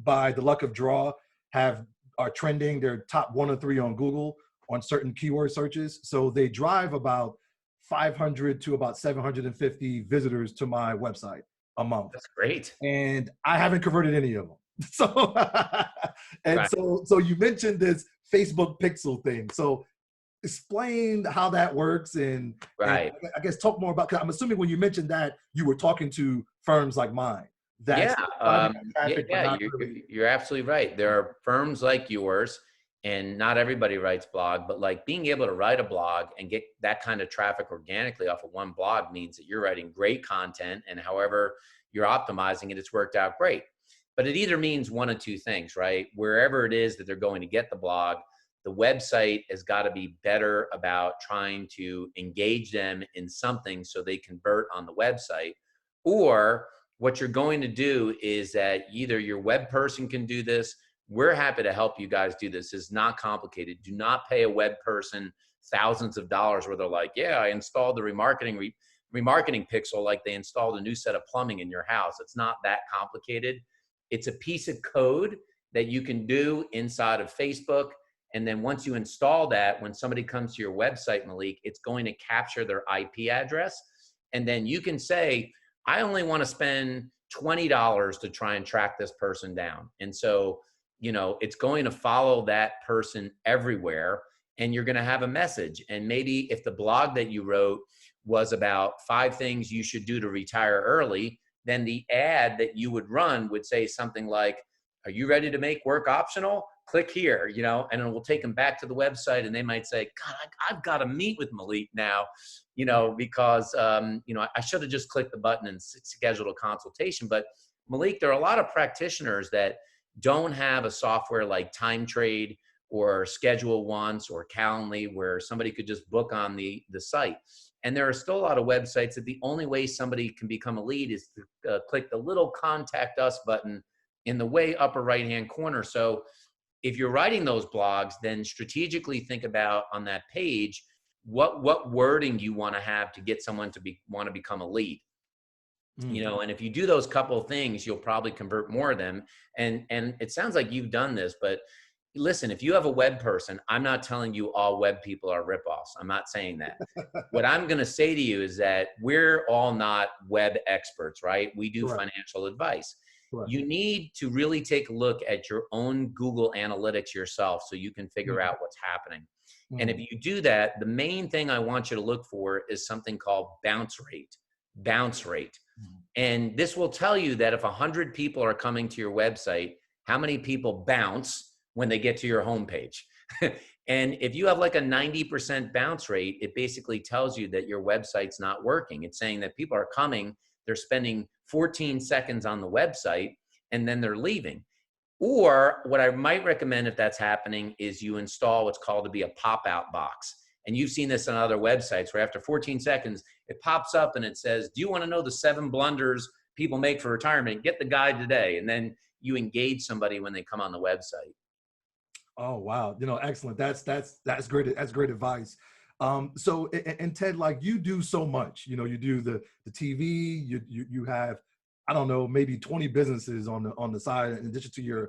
by the luck of draw, are trending. They're top 1 or 3 on Google on certain keyword searches. So they drive about 500 to about 750 visitors to my website a month. That's great. And I haven't converted any of them. So, so you mentioned this Facebook pixel thing. So explain how that works, and I guess talk more about, because I'm assuming when you mentioned that, you were talking to firms like mine. You're absolutely right. There are firms like yours, and not everybody writes blog, but like being able to write a blog and get that kind of traffic organically off of one blog means that you're writing great content, and however you're optimizing it, it's worked out great. But it either means one of two things, right? Wherever it is that they're going to get the blog, the website has got to be better about trying to engage them in something so they convert on the website. Or what you're going to do is that either your web person can do this. We're happy to help you guys do this. It's not complicated. Do not pay a web person thousands of dollars where they're like, yeah, I installed the remarketing pixel like they installed a new set of plumbing in your house. It's not that complicated. It's a piece of code that you can do inside of Facebook. And then once you install that, when somebody comes to your website, Malik, it's going to capture their IP address. And then you can say, I only want to spend $20 to try and track this person down. And so it's going to follow that person everywhere, and you're going to have a message. And maybe if the blog that you wrote was about 5 things you should do to retire early, then the ad that you would run would say something like, are you ready to make work optional? Click here, and it will take them back to the website, and they might say, God, I've got to meet with Malik now, because, I should have just clicked the button and scheduled a consultation. But Malik, there are a lot of practitioners that don't have a software like Time Trade or Schedule Once or Calendly where somebody could just book on the site. And there are still a lot of websites that the only way somebody can become a lead is to click the little Contact Us button in the way upper right-hand corner. So if you're writing those blogs, then strategically think about on that page, what wording you want to have to get someone to want to become a lead. And if you do those couple of things, you'll probably convert more of them. And it sounds like you've done this, but listen, if you have a web person, I'm not telling you all web people are ripoffs. I'm not saying that. What I'm going to say to you is that we're all not web experts, right? We do financial advice. You need to really take a look at your own Google Analytics yourself so you can figure out what's happening. And if you do that, the main thing I want you to look for is something called bounce rate. And this will tell you that if 100 people are coming to your website, how many people bounce when they get to your homepage. And if you have like a 90% bounce rate, it basically tells you that your website's not working. It's saying that people are coming, they're spending 14 seconds on the website, and then they're leaving. Or what I might recommend if that's happening is you install what's called to be a pop-out box. And you've seen this on other websites where after 14 seconds, it pops up and it says, do you want to know the 7 blunders people make for retirement? Get the guide today. And then you engage somebody when they come on the website. Oh, wow. Excellent. That's great. That's great advice. So, and Ted, like you do so much, you do the TV, you have, I don't know, maybe 20 businesses on the side in addition to your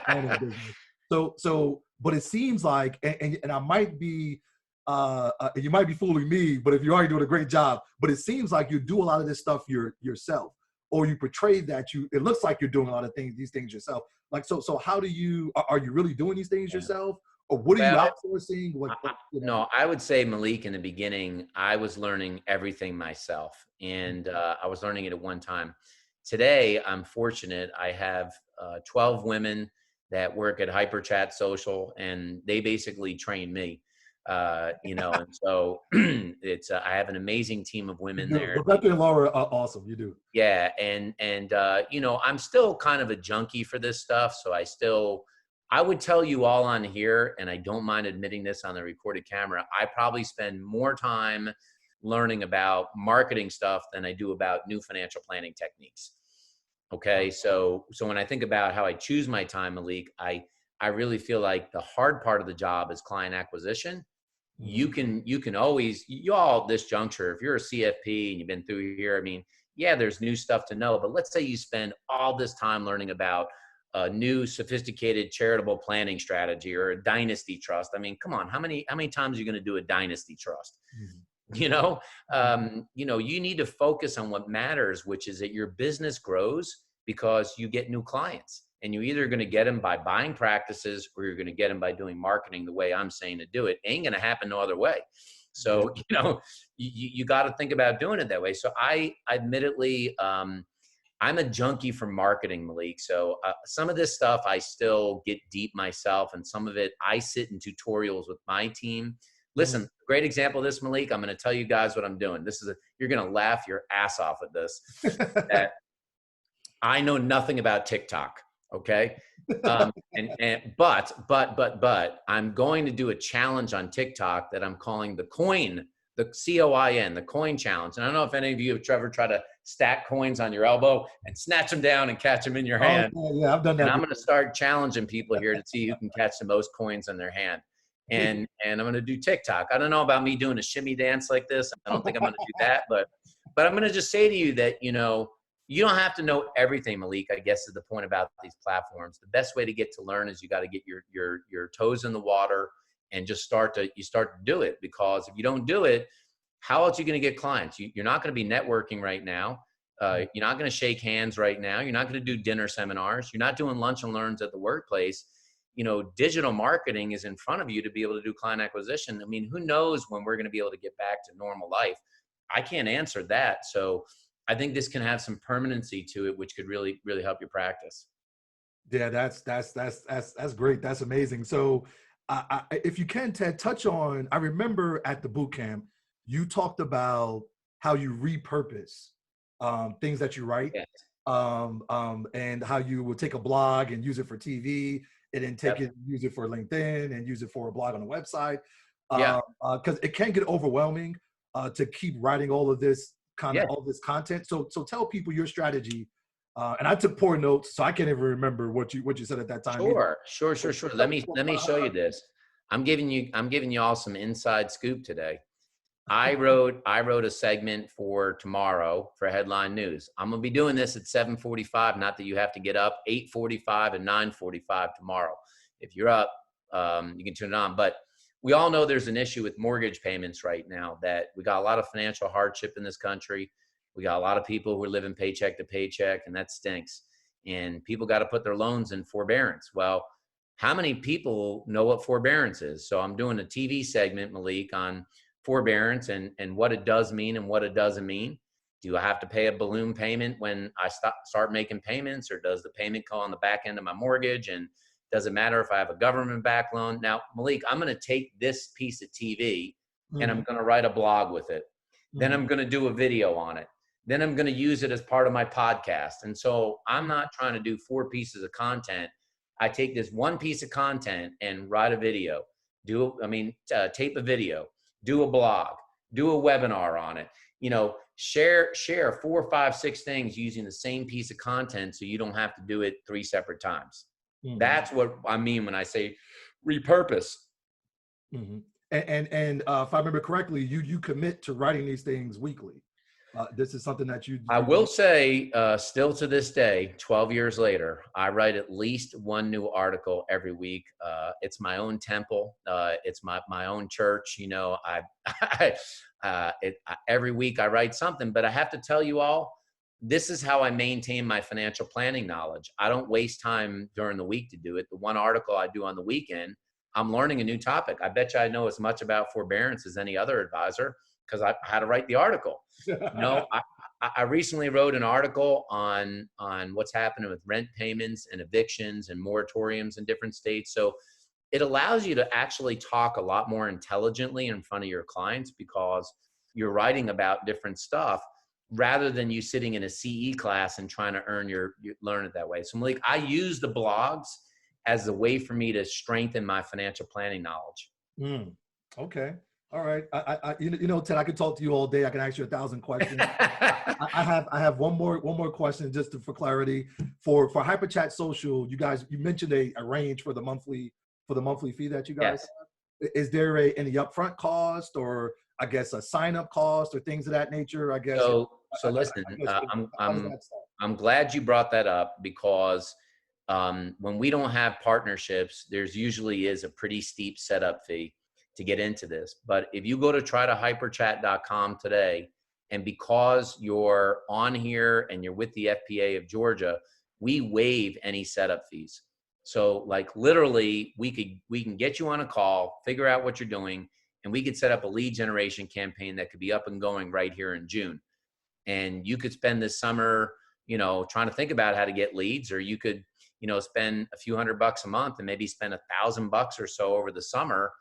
planning business. So, but it seems like, and I might be, you might be fooling me, but if you're already doing a great job, but it seems like you do a lot of this stuff yourself, or you portray that it looks like you're doing a lot of these things yourself. Like, so how do are you really doing these things yourself, or what are you outsourcing? No, I would say, Malik, in the beginning, I was learning everything myself, and I was learning it at one time. Today, I'm fortunate. I have 12 women that work at HyperChat Social, and they basically train me. And so it's I have an amazing team of women there. Rebecca and Laura are awesome. You do. Yeah, and I'm still kind of a junkie for this stuff, so I would tell you all on here, and I don't mind admitting this on the recorded camera, I probably spend more time learning about marketing stuff than I do about new financial planning techniques. Okay, so when I think about how I choose my time, Malik, I really feel like the hard part of the job is client acquisition. You can always, this juncture, if you're a CFP and you've been through here, I mean, yeah, there's new stuff to know, but let's say you spend all this time learning about a new sophisticated charitable planning strategy or a dynasty trust. I mean, come on, how many times are you going to do a dynasty trust? You need to focus on what matters, which is that your business grows because you get new clients. And you're either going to get them by buying practices or you're going to get them by doing marketing the way I'm saying to do it. It ain't going to happen no other way. So, you got to think about doing it that way. So I admittedly, I'm a junkie for marketing, Malik. So some of this stuff I still get deep myself, and some of it I sit in tutorials with my team. Listen, great example of this, Malik. I'm going to tell you guys what I'm doing. You're going to laugh your ass off at this. I know nothing about TikTok. Okay. But I'm going to do a challenge on TikTok that I'm calling the COIN challenge. And I don't know if any of you have, Trevor, tried to stack coins on your elbow and snatch them down and catch them in your hand. Yeah, I've done that. And I'm going to start challenging people here to see who can catch the most coins in their hand. And I'm going to do TikTok. I don't know about me doing a shimmy dance like this. I don't think I'm going to do that, but I'm going to just say to you that, you don't have to know everything, Malik, I guess is the point about these platforms. The best way to get to learn is you got to get your toes in the water and just start to do it, because if you don't do it, how else are you going to get clients? You're not going to be networking right now. You're not going to shake hands right now. You're not going to do dinner seminars. You're not doing lunch and learns at the workplace. Digital marketing is in front of you to be able to do client acquisition. I mean, who knows when we're going to be able to get back to normal life? I can't answer that. So I think this can have some permanency to it, which could really, really help your practice. Yeah, that's great. That's amazing. So if you can, Ted, touch on, I remember at the boot camp, you talked about how you repurpose things that you write, Yes. and how you would take a blog and use it for TV, and then Yep. use it for LinkedIn and use it for a blog on a website. Yeah. Because it can get overwhelming to keep writing all of this Yeah. all this content. So tell people your strategy. And I took poor notes, so I can't even remember what you said at that time. Sure. Let me show you this. I'm giving you all some inside scoop today. I wrote a segment for tomorrow for headline news. I'm gonna be doing this at 7:45. Not that you have to get up 8:45 and 9:45 tomorrow. If you're up, you can turn it on. But we all know there's an issue with mortgage payments right now. That we got a lot of financial hardship in this country. We got a lot of people who are living paycheck to paycheck, and that stinks. And people got to put their loans in forbearance. Well, how many people know what forbearance is? So I'm doing a TV segment, Malik, on forbearance and what it does mean and what it doesn't mean. Do I have to pay a balloon payment when I start making payments, or does the payment go on the back end of my mortgage? And does it matter if I have a government backed loan? Now, Malik, I'm going to take this piece of TV and I'm going to write a blog with it. Then I'm going to do a video on it. Then I'm going to use it as part of my podcast. And so I'm not trying to do 4 pieces of content. I take this one piece of content and write a video, tape a video, do a blog, do a webinar on it, share 4, 5, 6 things using the same piece of content, so you don't have to do it 3 separate times. That's what I mean when I say repurpose. And if I remember correctly, you commit to writing these things weekly. This is something that I will say, still to this day, 12 years later, I write at least 1 new article every week. It's my own temple. It's my own church. Every week I write something, but I have to tell you all, this is how I maintain my financial planning knowledge. I don't waste time during the week to do it. The 1 article I do on the weekend, I'm learning a new topic. I bet you I know as much about forbearance as any other advisor, because I had to write the article. I recently wrote an article on what's happening with rent payments and evictions and moratoriums in different states. So it allows you to actually talk a lot more intelligently in front of your clients, because you're writing about different stuff rather than you sitting in a CE class and trying to learn it that way. So Malik, I use the blogs as a way for me to strengthen my financial planning knowledge. Okay. All right. Ted, I could talk to you all day. I can ask you 1,000 questions. I have one more question just for clarity. For HyperChat Social, you mentioned a range for the monthly fee that you guys have. Is there any upfront cost, or I guess a sign up cost, or things of that nature? I guess. So listen, I'm glad you brought that up, because when we don't have partnerships, there's usually is a pretty steep setup fee to get into this. But if you go to trytohyperchat.com today, and because you're on here and you're with the FPA of Georgia, we waive any setup fees. So like literally we can get you on a call, figure out what you're doing, and we could set up a lead generation campaign that could be up and going right here in June. And you could spend this summer, trying to think about how to get leads, or you could, spend a few $100 a month and maybe spend $1,000 or so over the summer,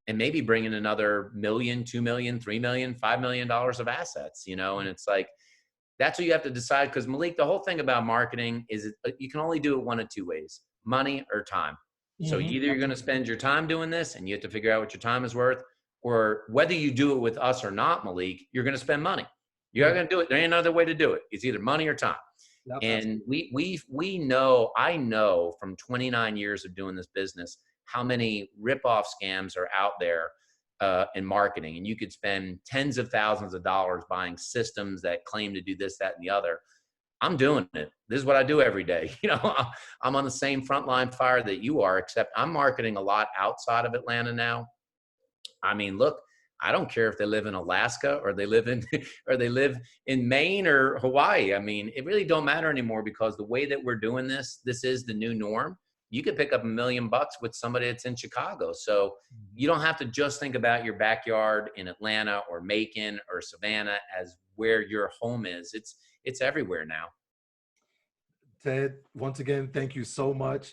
and maybe bring in another $1 million, $2 million, $3 million, $5 million of assets, and it's like, that's what you have to decide. Because Malik, the whole thing about marketing is you can only do it 1 of 2 ways: money or time. So either you're going to spend your time doing this and you have to figure out what your time is worth, or whether you do it with us or not, Malik, you're going to spend money. You're going to do it. There ain't another way to do it. It's either money or time. Yep, and I know from 29 years of doing this business, how many ripoff scams are out there in marketing. And you could spend tens of thousands of dollars buying systems that claim to do this, that, and the other. I'm doing it. This is what I do every day. I'm on the same frontline fire that you are, except I'm marketing a lot outside of Atlanta now. I mean, look, I don't care if they live in Alaska or they live in or they live in Maine or Hawaii. I mean, it really don't matter anymore, because the way that we're doing this is the new norm. You could pick up $1 million with somebody that's in Chicago. So you don't have to just think about your backyard in Atlanta or Macon or Savannah as where your home is. It's everywhere now. Ted, once again, thank you so much.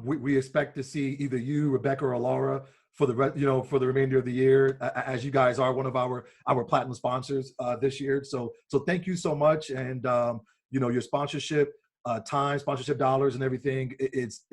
We expect to see either you, Rebecca, or Laura for the remainder of the year, as you guys are one of our platinum sponsors this year. So thank you so much, and your sponsorship time, sponsorship dollars, and everything. It's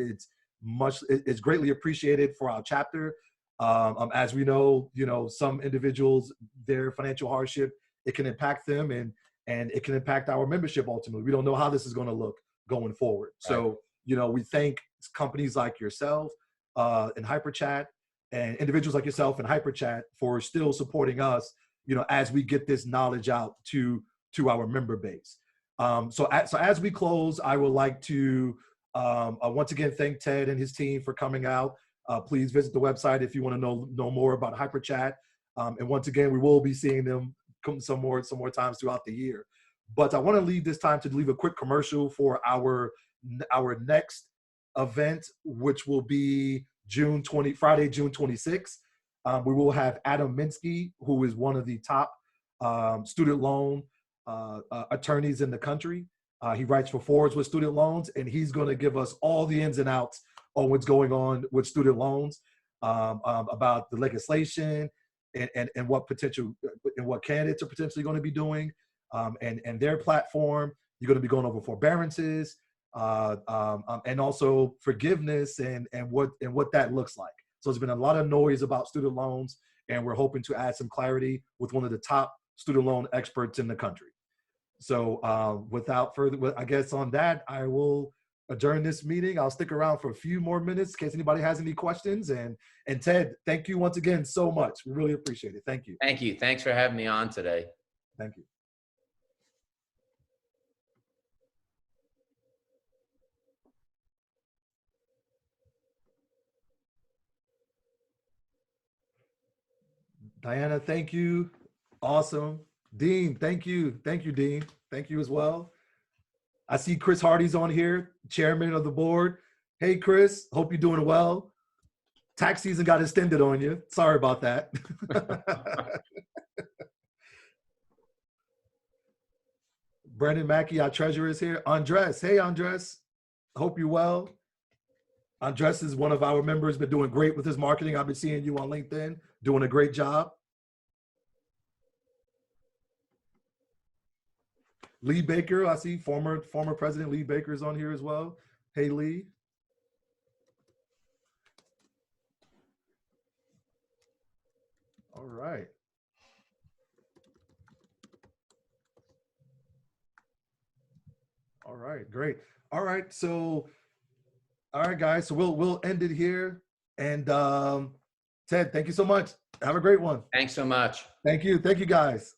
greatly appreciated for our chapter. As we know, some individuals, their financial hardship, it can impact them, and it can impact our membership ultimately. We don't know how this is going to look going forward. Right. So, we thank companies like yourself and HyperChat, and individuals like yourself and HyperChat for still supporting us, as we get this knowledge out to our member base. So as we close, I would like to once again thank Ted and his team for coming out. Please visit the website if you want to know more about HyperChat. And once again, we will be seeing them come some more times throughout the year. But I want to leave this time to leave a quick commercial for our next event, which will be Friday, June 26th. We will have Adam Minsky, who is one of the top student loan attorneys in the country. He writes for Forbes with student loans, and he's going to give us all the ins and outs on what's going on with student loans, about the legislation and what candidates are potentially going to be doing, and their platform. You're going to be going over forbearances, and also forgiveness and what that looks like. So there's been a lot of noise about student loans, and we're hoping to add some clarity with one of the top student loan experts in the country. So without further, I guess on that, I will adjourn this meeting. I'll stick around for a few more minutes in case anybody has any questions. And Ted, thank you once again so much. We really appreciate it. Thank you. Thank you. Thanks for having me on today. Thank you. Diana, thank you. Awesome. Dean, thank you. Thank you, Dean. Thank you as well. I see Chris Hardy's on here, chairman of the board. Hey, Chris, hope you're doing well. Tax season got extended on you. Sorry about that. Brandon Mackey, our treasurer, is here. Andres, hey, Andres. Hope you're well. Andres is one of our members, been doing great with his marketing. I've been seeing you on LinkedIn, doing a great job. Lee Baker, I see former President Lee Baker is on here as well. Hey, Lee. All right. All right, great. All right, so, all right, guys, so we'll end it here. And Ted, thank you so much. Have a great one. Thanks so much. Thank you, guys.